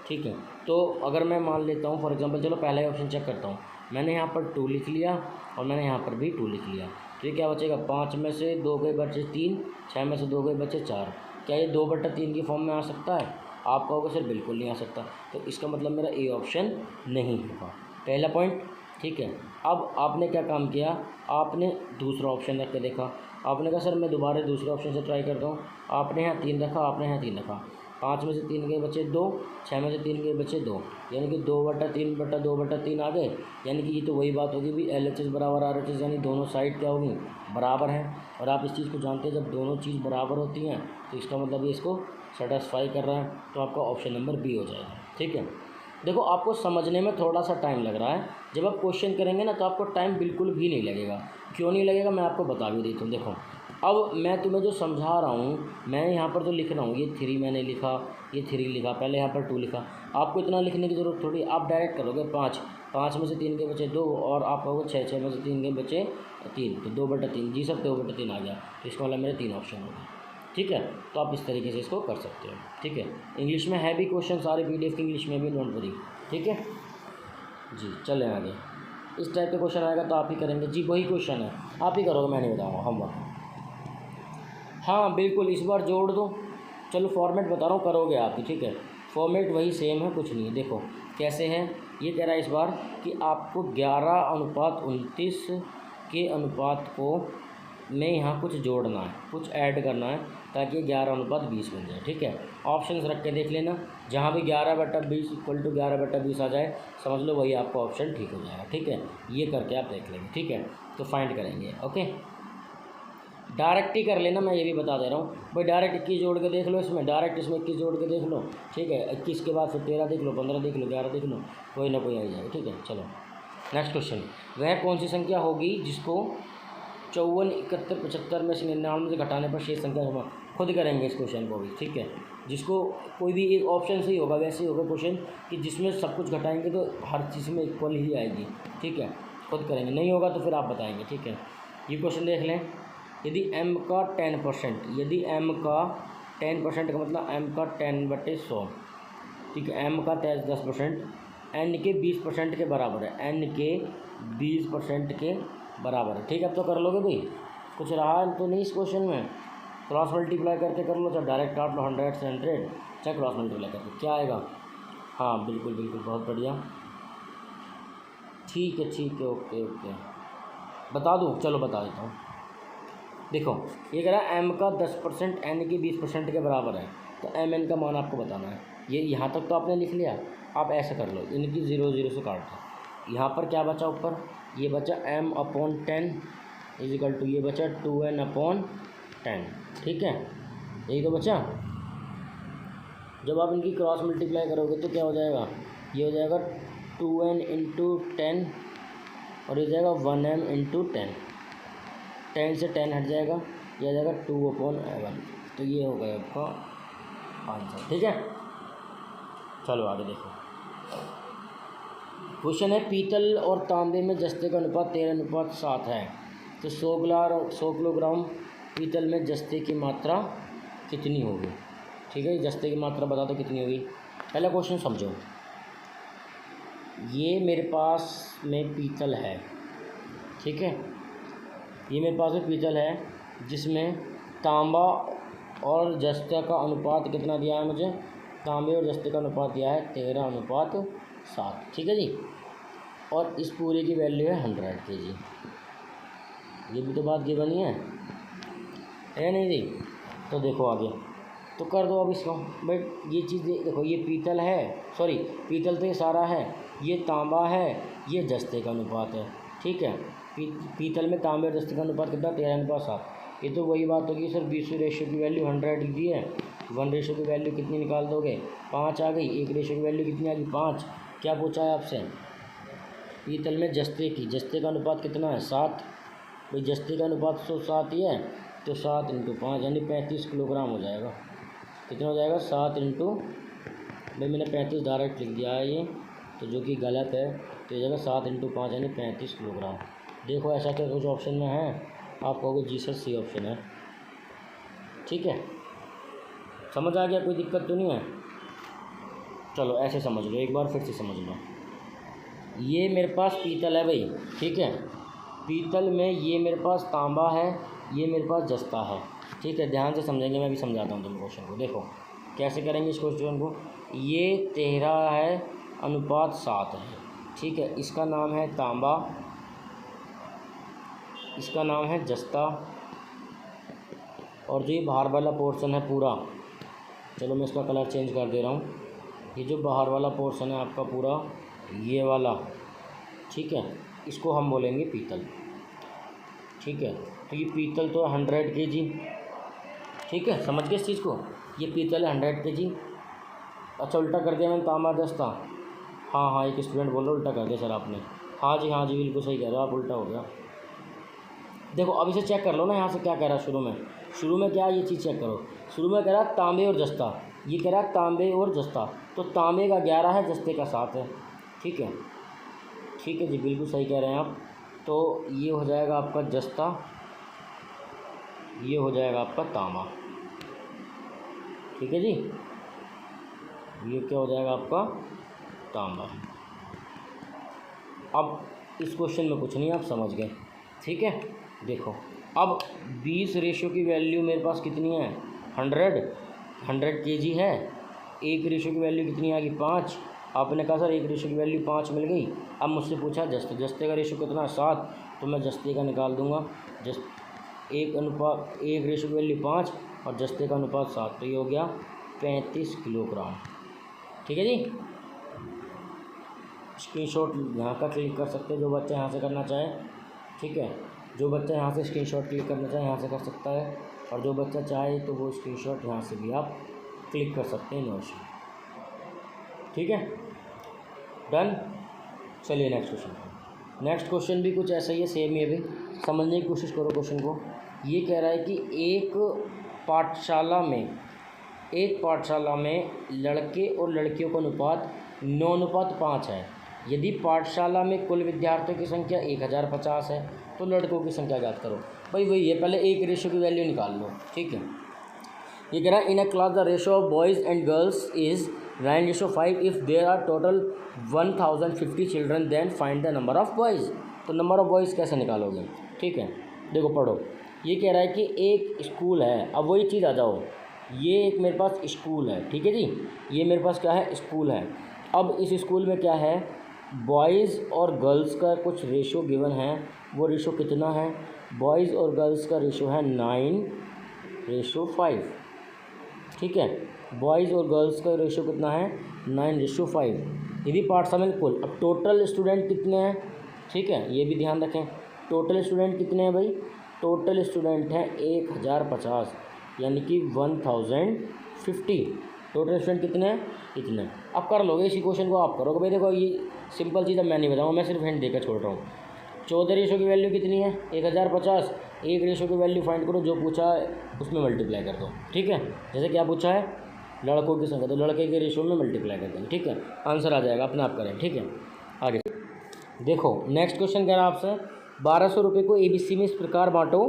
ठीक है, तो अगर मैं मान लेता हूँ फॉर एग्जांपल, चलो पहला ही ऑप्शन चेक करता हूँ। मैंने यहाँ पर 2 लिख लिया और मैंने यहाँ पर भी 2 लिख लिया, तो ये क्या बचेगा 5 में से 2 गए बचे 3, 6 में से 2 गए बचे 4। क्या ये 2/3 की फॉर्म में आ सकता है? आप कहोगे सर बिल्कुल नहीं आ सकता, तो इसका मतलब मेरा ए ऑप्शन नहीं होगा, पहला पॉइंट। ठीक है, अब आपने क्या काम किया, आपने दूसरा ऑप्शन रख के देखा। आपने कहा सर मैं दोबारा दूसरे ऑप्शन से ट्राई करता हूँ। आपने यहाँ 3 रखा, आपने यहाँ 3 रखा, 5 में से 3 गए बचे 2, 6 में से 3 गए बचे 2, यानी कि 2/3 आ गए। यानी कि ये तो वही बात होगी भी LHS बराबर RHS, यानी दोनों साइड क्या होगी बराबर हैं। और आप इस चीज़ को जानते हैं, जब दोनों चीज़ बराबर होती हैं तो इसका मतलब ये इसको सेटिस्फाई कर रहा है, तो आपका ऑप्शन नंबर बी हो जाएगा। ठीक है, देखो आपको समझने में थोड़ा सा टाइम लग रहा है, जब आप क्वेश्चन करेंगे ना तो आपको टाइम बिल्कुल भी नहीं लगेगा। क्यों नहीं लगेगा मैं आपको बता भी देता हूँ। देखो अब मैं तुम्हें जो समझा रहा हूँ, मैं यहाँ पर तो लिख रहा हूँ, ये 3 मैंने लिखा, ये 3 लिखा, पहले यहाँ पर 2 लिखा। आपको इतना लिखने की ज़रूरत थोड़ी, आप डायरेक्ट करोगे 5 में से 3 के बचे 2 और आप कहोगे 6 में से 3 के बचे 3, तो 2/3 जी सर 2/3 आ गया, तो इसका मतलब मेरे 3 ऑप्शन हो गए। ठीक है, तो आप इस तरीके से इसको कर सकते हो। ठीक है, इंग्लिश में है भी क्वेश्चन सारे PDF की इंग्लिश में भी, डोंट वरी। ठीक है जी, चलें आगे। इस टाइप का क्वेश्चन आएगा तो आप ही करेंगे जी, वही क्वेश्चन है आप ही करोगे, मैं नहीं बताऊँगा होमवर्क। हाँ बिल्कुल, इस बार जोड़ दो। चलो फॉर्मेट बता रहा हूँ, करोगे आप ही। ठीक है, फॉर्मेट वही सेम है, कुछ नहीं है। देखो कैसे है, ये कह रहा है इस बार कि आपको 11:29 के अनुपात को में यहाँ कुछ जोड़ना है, कुछ ऐड करना है, ताकि 11:20 बन जाए। ठीक है, ऑप्शंस रख के देख लेना, जहाँ भी 11/20 इक्वल टू 11/20 आ जाए, समझ लो वही आपका ऑप्शन ठीक हो जाएगा। ठीक है, ये करके आप देख लेंगे। ठीक है, तो फाइंड करेंगे। ओके, डायरेक्ट ही कर लेना, मैं ये भी बता दे रहा हूँ भाई, डायरेक्ट 21 जोड़ के देख लो इसमें, डायरेक्ट इसमें 21 जोड़ के देख लो। ठीक है, 21 के बाद फिर 13 देख लो, 15 देख लो, 11 देख लो, कोई ना कोई आ जाएगा। ठीक है, चलो नेक्स्ट क्वेश्चन। वह कौन सी संख्या होगी जिसको 54, 71, 75 में से 99 से घटाने पर शेष संख्या होगा। खुद करेंगे इस क्वेश्चन को भी। ठीक है, जिसको कोई भी एक ऑप्शन से ही होगा, वैसे ही होगा क्वेश्चन कि जिसमें सब कुछ घटाएंगे तो हर चीज़ में इक्वल ही आएगी। ठीक है, खुद करेंगे, नहीं होगा तो फिर आप बताएंगे। ठीक है, ये क्वेश्चन देख लें। यदि m का 10%, यदि m का 10% का मतलब m का 10/100, ठीक है, m का 10% n के 20% के बराबर है, n के 20% के बराबर है। ठीक है, अब तो कर लोगे भाई, कुछ रहा तो नहीं इस क्वेश्चन में। क्रॉस मल्टीप्लाई करके कर लो, चाहे डायरेक्ट काट लो 100 से 100, चाहे क्रॉस मल्टीप्लाई करके, क्या आएगा। हाँ बिल्कुल बिल्कुल, बहुत बढ़िया। ठीक है ठीक है, ओके ओके, बता दूँ, चलो बता देता हूँ। देखो ये कह रहा है m का 10% n की 20% के बराबर है, तो m n का मान आपको बताना है। ये यहाँ तक तो आपने लिख लिया, आप ऐसा कर लो, इनकी 0 0 से काट दो। यहाँ पर क्या बचा ऊपर, ये बचा m/10 इजिकल टू ये बचा 2n/10, ठीक है, यही तो बचा। जब आप इनकी क्रॉस मल्टीप्लाई करोगे तो क्या हो जाएगा, ये हो जाएगा 2n × 10 और ये जाएगा 1m × 10, 10 से 10 हट जाएगा, ये आ जाएगा 2/11। तो ये हो गया आपका आंसर, ठीक है। चलो आगे देखो, क्वेश्चन है पीतल और तांबे में जस्ते का अनुपात 13:7 है, तो 100 किलोग्राम पीतल में जस्ते की मात्रा कितनी होगी। ठीक है, जस्ते की मात्रा बता दो कितनी होगी। पहला क्वेश्चन समझो, ये मेरे पास में पीतल है, ठीक है, ये मेरे पास में पीतल है जिसमें तांबा और जस्ते का अनुपात कितना दिया है मुझे, तांबे और जस्ते का अनुपात दिया है 13:7, ठीक है जी। और इस पूरे की वैल्यू है 100 kg। ये भी तो बात की बनी है नहीं जी। तो देखो आगे तो कर दो अब इसको, बट ये चीज़ देखो, ये पीतल है, सॉरी पीतल तो ये सारा है, ये तांबा है, ये जस्ते का अनुपात है, ठीक है। पीतल में तांबे और जस्ते का अनुपात कितना 13:7। ये तो वही बात होगी सर, 20 रेशियो की वैल्यू 100 दी है, 1 रेशियो की वैल्यू कितनी निकाल दोगे, 5 आ गई। 1 रेशियो की वैल्यू कितनी आ गई, 5। क्या पूछा है आपसे, पीतल में जस्ते की, जस्ते का अनुपात कितना है 7, भाई जस्ते का अनुपात 7 ही है, तो 7 × 5 यानी 35 किलोग्राम हो जाएगा। कितना हो जाएगा 7 भाई मैंने 35 डायरेक्ट लिख दिया है ये, तो जो कि गलत है, तो ये जाएगा 7 × 5 यानी 35 किलोग्राम। देखो ऐसा क्या कुछ ऑप्शन में है, आप कहोगे जी सर सी ऑप्शन है, ठीक है। समझ आ गया, कोई दिक्कत तो नहीं है। चलो ऐसे समझ लो, एक बार फिर से समझ लो। ये मेरे पास पीतल है भाई, ठीक है, पीतल में ये मेरे पास तांबा है, ये मेरे पास जस्ता है, ठीक है। ध्यान से समझेंगे, मैं भी समझाता हूँ तुम क्वेश्चन को। देखो कैसे करेंगे इस क्वेश्चन को, ये 13:7 है, ठीक है, इसका नाम है तांबा, इसका नाम है जस्ता, और जो ये बाहर वाला पोर्शन है पूरा, चलो मैं इसका कलर चेंज कर दे रहा हूँ, ये जो बाहर वाला पोर्शन है आपका पूरा ये वाला, ठीक है, इसको हम बोलेंगे पीतल, ठीक है। तो ये पीतल तो 100 kg, ठीक है, समझ गए इस चीज़ को, ये पीतल है 100 kg। अच्छा उल्टा कर दिया मैंने, तांबा जस्ता, हाँ एक स्टूडेंट बोल रहा उल्टा कर दिया सर आपने, हाँ जी बिल्कुल सही कह रहे हो आप, उल्टा हो गया। देखो अब इसे चेक कर लो ना, यहाँ से क्या कह रहा है शुरू में क्या, ये चीज़ चेक करो, शुरू में कह रहा है तांबे और जस्ता, ये कह रहा है तांबे और जस्ता, तो तांबे का 11 है, जस्ते का 7 है, ठीक है जी, बिल्कुल सही कह रहे हैं आप। तो ये हो जाएगा आपका जस्ता, ये हो जाएगा आपका तांबा, ठीक है जी, ये क्या हो जाएगा आपका तांबा। अब इस क्वेश्चन में कुछ नहीं, आप समझ गए, ठीक है। देखो अब 20 रेशियो की वैल्यू मेरे पास कितनी है 100 kg है, 1 रेशियो की वैल्यू कितनी आ गई 5। आपने कहा सर 1 रेशियो की वैल्यू 5 मिल गई। अब मुझसे पूछा जस्ते का रेशियो कितना है 7, तो मैं जस्ते का निकाल दूंगा, 1 रेशियो की वैल्यू 5 और जस्ते का अनुपात 7, तो ये हो गया 35 किलोग्राम, ठीक है जी। स्क्रीनशॉट यहाँ का क्लिक कर सकते हैं जो बच्चा यहाँ से करना चाहे, ठीक है, जो बच्चा यहाँ से स्क्रीनशॉट क्लिक करना चाहे यहाँ से कर सकता है, और जो बच्चा चाहे तो वो स्क्रीनशॉट यहाँ से भी आप क्लिक कर सकते हैं, नो इशू, ठीक है, डन। चलिए नेक्स्ट क्वेश्चन भी कुछ ऐसा ही है, सेम ही है भाई, समझने की कोशिश करो क्वेश्चन को। ये कह रहा है कि एक पाठशाला में लड़के और लड़कियों का अनुपात 9:5 है। यदि पाठशाला में कुल विद्यार्थियों की संख्या 1050 है तो लड़कों की संख्या ज्ञात करो। भाई वही है, पहले 1 रेशियो की वैल्यू निकाल लो, ठीक है। ये कह रहा है in a class the ratio of boys and girls is 9:5 if there are total 1050 children then find the number of boys. तो नंबर ऑफ़ बॉयज़ कैसे निकालोगे, ठीक है, देखो पढ़ो। ये कह रहा है कि एक स्कूल है, अब वही चीज़ आ जाओ, ये एक मेरे पास स्कूल है, ठीक है जी, ये मेरे पास क्या है स्कूल है। अब इस स्कूल में क्या है बॉयज़ और गर्ल्स का कुछ रेशो गिवन है, वो रेशो कितना है? बॉयज़ और गर्ल्स का रेशो है 9:5। ठीक है, बॉयज़ और गर्ल्स का रेशो कितना है? 9:5। ये भी पाठशाला कुल। अब टोटल स्टूडेंट कितने हैं? ठीक है, ये भी ध्यान रखें। टोटल स्टूडेंट कितने हैं भाई? टोटल स्टूडेंट हैं 1050, यानी कि 1050। टोटल स्टूडेंट कितने हैं? इतने। अब कर लोगे इसी क्वेश्चन को, आप करोगे भाई। देखो ये सिंपल चीज़ अब मैं नहीं बताऊँगा, मैं सिर्फ हिंट देकर छोड़ रहा हूँ। 14 रेशो की वैल्यू कितनी है? 1050। एक रेशो की वैल्यू फाइंड करो, जो पूछा है उसमें मल्टीप्लाई कर दो। ठीक है, जैसे क्या पूछा है? लड़कों की संख्या, तो लड़के के रेशो में मल्टीप्लाई कर देंगे। ठीक है, आंसर आ जाएगा, अपने आप करें। ठीक है, आगे देखो नेक्स्ट क्वेश्चन कह रहा है आपसे 1200 रुपये को ABC में इस प्रकार बांटो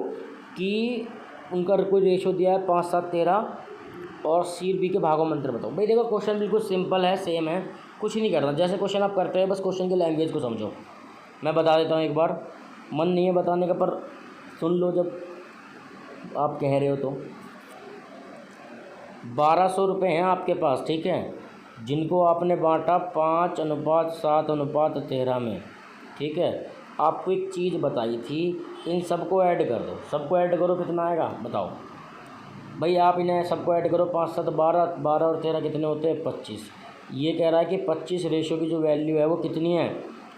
कि उनका कोई रेशो दिया है 5, 7, 13 और C और B के भागों में अंतर बताओ। भाई देखो क्वेश्चन बिल्कुल सिंपल है, सेम है, कुछ ही नहीं करना। जैसे क्वेश्चन आप करते हैं बस क्वेश्चन की लैंग्वेज को समझो। मैं बता देता हूँ एक बार, मन नहीं है बताने का पर सुन लो जब आप कह रहे हो तो। 1200 रुपये हैं आपके पास, ठीक है, जिनको आपने बांटा 5:7:13 में। ठीक है, आपको एक चीज़ बताई थी, इन सबको ऐड कर दो। सबको ऐड करो, कितना आएगा बताओ भाई। आप इन्हें सबको ऐड करो, 5, 7, 12, 12 और 13 कितने होते हैं? 25। ये कह रहा है कि 25 रेशो की जो वैल्यू है वो कितनी है?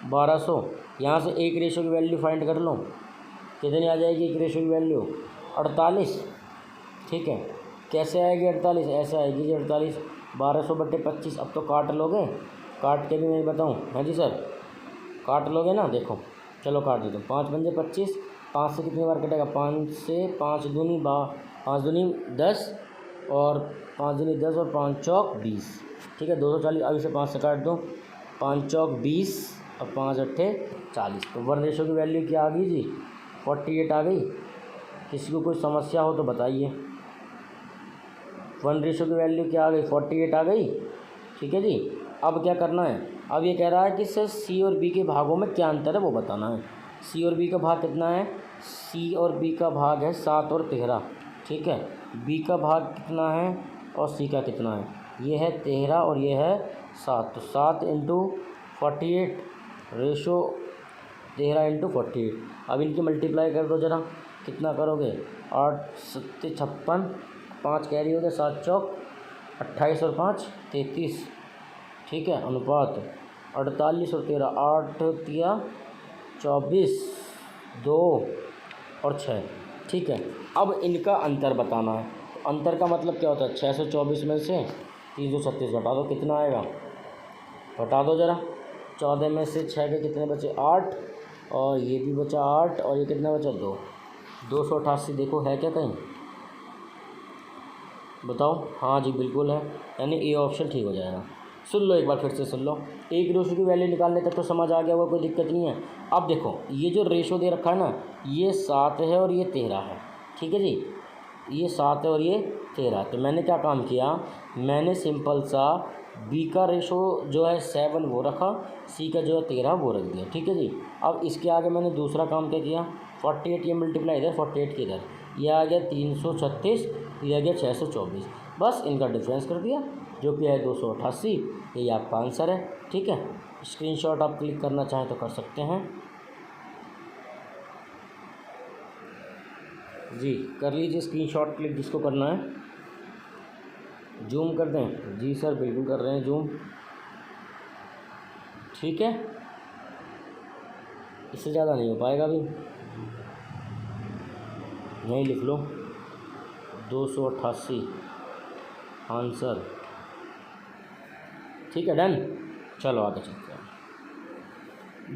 1200। यहाँ से एक रेशो की वैल्यू फाइंड कर लो, कितनी आ जाएगी एक रेशो की वैल्यू? 48। ठीक है, कैसे आएगी 48? ऐसे आएगी जी 48 1200/25। अब तो काट लोगे, काट के भी मैं बताऊँ? हाँ जी सर, काट लोगे ना? देखो चलो काट देता हूँ। 5 पंजे 25, 5 से कितनी बार कटेगा? 5 से 5 दूनी 10 और 5 दूनी 10 और 5 चौक 20। ठीक है, 240। अब इसे 5 से काट दो, 5 चौक 20 और 5 अट्ठे 40। तो 1 रेशो की वैल्यू क्या आ गई जी? 48 आ गई। किसी को कोई समस्या हो तो बताइए। 1 रेशो की वैल्यू क्या आ गई? 48 आ गई। ठीक है जी, अब क्या करना है? अब ये कह रहा है कि सर C और B के भागों में क्या अंतर है वो बताना है। C और B का भाग कितना है? C और B का भाग है 7 और 13। ठीक है, B का भाग कितना है और C का कितना है? ये है 13 और ये है 7। तो 7 इंटू 48 रेशो 13 इंटू 48। अब इनकी मल्टीप्लाई कर दो ज़रा, कितना करोगे? 8 7 56, 5 कैरी हो गए, 7 चौक 28 और 5 33। ठीक है, अनुपात 48 और 13, 8 तिया 24, 2 और 6। ठीक है, अब इनका अंतर बताना है। अंतर का मतलब क्या होता है? 624 में से 336 घटा दो, कितना आएगा? घटा दो ज़रा। 14 में से 6 के कितने बचे? 8, और ये भी बचा 8, और ये कितना बचा? 2। 288 देखो है क्या कहीं? बताओ। हाँ जी बिल्कुल है, यानी ए ऑप्शन ठीक हो जाएगा। सुन लो एक बार, फिर से सुन लो। एक रेशो की वैल्यू निकालने तक तो समझ आ गया होगा, कोई दिक्कत नहीं है। अब देखो ये जो रेशो दे रखा है ना, ये 7 है और ये 13 है। ठीक है जी, ये 7 है और ये 13। तो मैंने क्या काम किया? मैंने सिंपल सा B का रेशो जो है 7 वो रखा, C का जो है 13 वो रख दिया। ठीक है जी, अब इसके आगे मैंने दूसरा काम क्या किया? 48 ये मल्टीप्लाई इधर, 48 के इधर, ये आ गया 336, ये आ गया 624। बस इनका डिफरेंस कर दिया, जो कि है 288। यही आपका आंसर है। ठीक है, स्क्रीनशॉट आप क्लिक करना चाहें तो कर सकते हैं जी, कर लीजिए स्क्रीनशॉट क्लिक जिसको करना है। जूम कर दें? जी सर बिल्कुल कर रहे हैं जूम। ठीक है, इससे ज़्यादा नहीं हो पाएगा अभी, नहीं लिख लो 288 आंसर। ठीक है, डन। चलो आगे चलते हैं।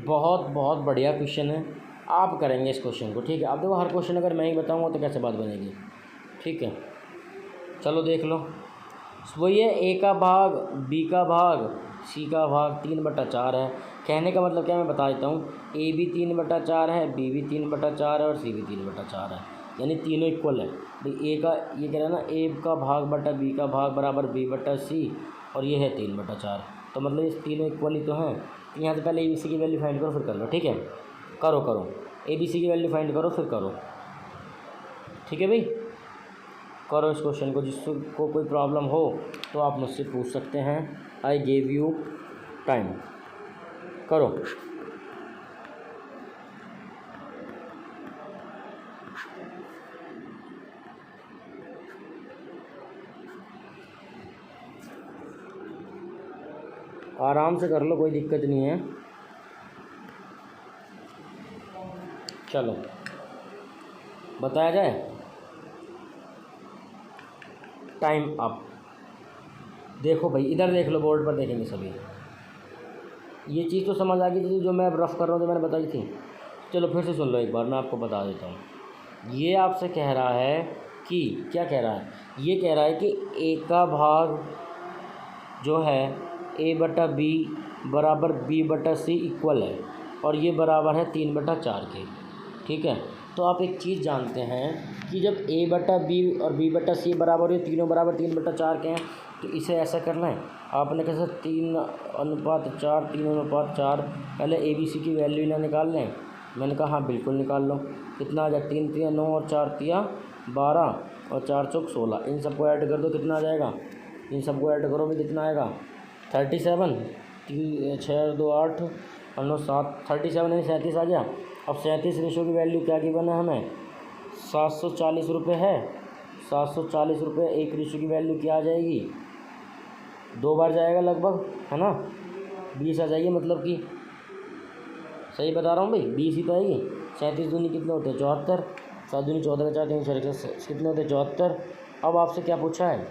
बहुत बहुत बढ़िया क्वेश्चन है, आप करेंगे इस क्वेश्चन को। ठीक है, अब देखो हर क्वेश्चन अगर मैं ही बताऊँगा तो कैसे बात बनेगी। ठीक है, चलो देख लो। वही है, A का भाग, B का भाग, C का भाग 3/4 है। कहने का मतलब क्या, मैं बता देता हूँ। A भी 3/4 है, B भी 3/4 है और C भी 3/4 है, यानी तीनों इक्वल है। A का ये कह रहा है ना, A का भाग बटा B का भाग बराबर B/C, और ये है 3/4। तो मतलब ये तीनों इक्वल ही तो हैं। यहाँ से पहले ABC की वैल्यू फाइंड करो फिर कर लो। ठीक है, करो ABC की वैल्यू फाइंड करो फिर करो। ठीक है भाई, करो इस क्वेश्चन को। जिसको कोई प्रॉब्लम हो तो आप मुझसे पूछ सकते हैं। I give you time. करो। आराम से कर लो, कोई दिक्कत नहीं है। चलो बताया जाए। Time up. देखो भाई, इधर देख लो, बोर्ड पर देखेंगे सभी। ये चीज़ तो समझ आ गई थी जो मैं अब रफ कर रहा हूँ, जो मैंने बताई थी। चलो फिर से सुन लो एक बार, मैं आपको बता देता हूँ। ये आपसे कह रहा है कि क्या कह रहा है, ये कह रहा है कि ए का भाग जो है A/B बराबर B/C इक्वल है, और ये बराबर है 3/4 के। ठीक है, तो आप एक चीज़ जानते हैं कि जब A/B और B/C बराबर ये तीनों बराबर 3/4 के हैं, तो इसे ऐसा करना है आपने, कैसे 3:4 3:4। पहले ABC की वैल्यू ना निकाल लें। मैंने कहा हाँ बिल्कुल निकाल लो। कितना आ जाए, 3 3 9 और 4 3 12 और 4 4 16। इन सबको ऐड कर दो, कितना आ जाएगा, इन सबको ऐड करो भी कितना आएगा, 37। 3 6 2 8 और 9 7, 37 यानी 37 आ गया। अब 37 रेशो की वैल्यू क्या गिवन है हमें, 740 रुपये है। 740 रुपये एक रेशो की वैल्यू क्या आ जाएगी, 2 बार जाएगा लगभग, है ना, 20 आ जाएगी। मतलब कि सही बता रहा हूँ भाई, 20 ही तो आएगी। 37 दूनी कितने होते हैं, 74। 7 दूनी 14 का 4 कितने होते हैं, 74। अब आपसे क्या पूछा है,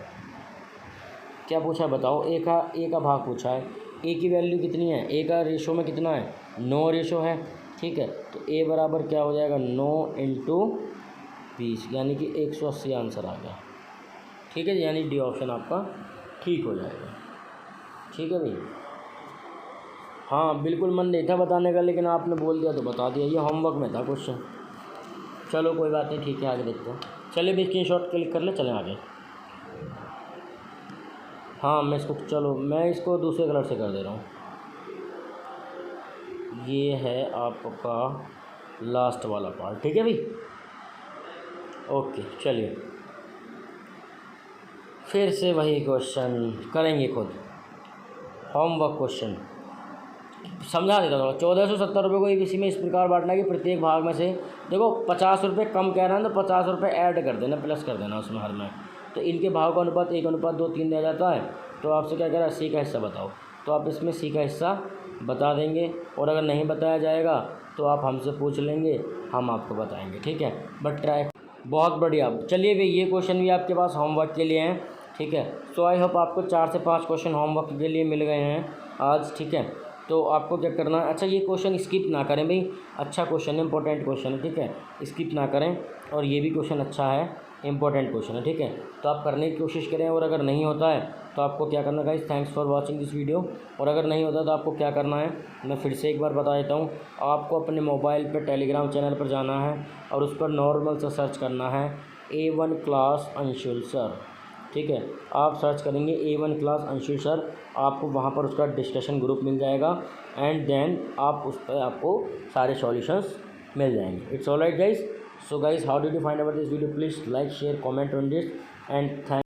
क्या पूछा है बताओ। ए का भाग पूछा है। ए की वैल्यू कितनी है, ए का रेशो में कितना है, 9 रेशो है। ठीक है, तो ए बराबर क्या हो जाएगा, 9 × 20, यानी कि 180 आंसर आ गया। ठीक है, यानी डी ऑप्शन आपका ठीक हो जाएगा। ठीक है भाई, हाँ बिल्कुल मन नहीं था बताने का, लेकिन आपने बोल दिया तो बता दिया। ये होमवर्क में था क्वेश्चन। चलो कोई बात नहीं, ठीक है, आगे देखते हैं। चलिए भी स्क्रीनशॉट क्लिक कर ले, चलें आगे। हाँ मैं इसको दूसरे कलर से कर दे रहा हूँ। ये है आपका लास्ट वाला पार्ट। ठीक है भाई, ओके। चलिए फिर से वही क्वेश्चन करेंगे खुद, होमवर्क क्वेश्चन समझा देता हूँ। 1470 रुपये को ABC में इस प्रकार बांटना है कि प्रत्येक भाग में से देखो 50 रुपये कम कह रहा है, तो 50 रुपये ऐड कर देना, प्लस कर देना उसमें हर में। तो इनके भाव का अनुपात 1:2 3 दिया जाता है। तो आपसे क्या कह रहा है, C का हिस्सा बताओ। तो आप इसमें C का हिस्सा बता देंगे, और अगर नहीं बताया जाएगा तो आप हमसे पूछ लेंगे, हम आपको बताएंगे। ठीक है, बट ट्राई। बहुत बढ़िया। चलिए भाई, ये क्वेश्चन भी आपके पास होमवर्क के लिए हैं। ठीक है, सो आई होप आपको 4 से 5 क्वेश्चन होमवर्क के लिए मिल गए हैं आज। ठीक है, तो आपको क्या करना है, अच्छा ये क्वेश्चन स्किप ना करें भाई, अच्छा क्वेश्चन है, इंपॉर्टेंट क्वेश्चन है। ठीक है, स्किप ना करें, और ये भी क्वेश्चन अच्छा है, इंपॉर्टेंट क्वेश्चन है। ठीक है, तो आप करने की कोशिश करें, और अगर नहीं होता है तो आपको क्या करना है guys, thanks for watching this video. और अगर नहीं होता तो आपको क्या करना है, मैं फिर से एक बार बता देता हूँ। आपको अपने मोबाइल पर टेलीग्राम चैनल पर जाना है, और उस पर नॉर्मल से सर्च करना है A1 क्लास अंशुल सर। ठीक है, आप सर्च करेंगे A1 क्लास अंशुल सर, आपको वहाँ पर उसका डिस्कशन ग्रुप मिल जाएगा, एंड देन आप उस पर आपको सारे सॉल्यूशंस मिल जाएंगे। It's all right guys. So guys, how did you find out this video, please like share comment on this, and thank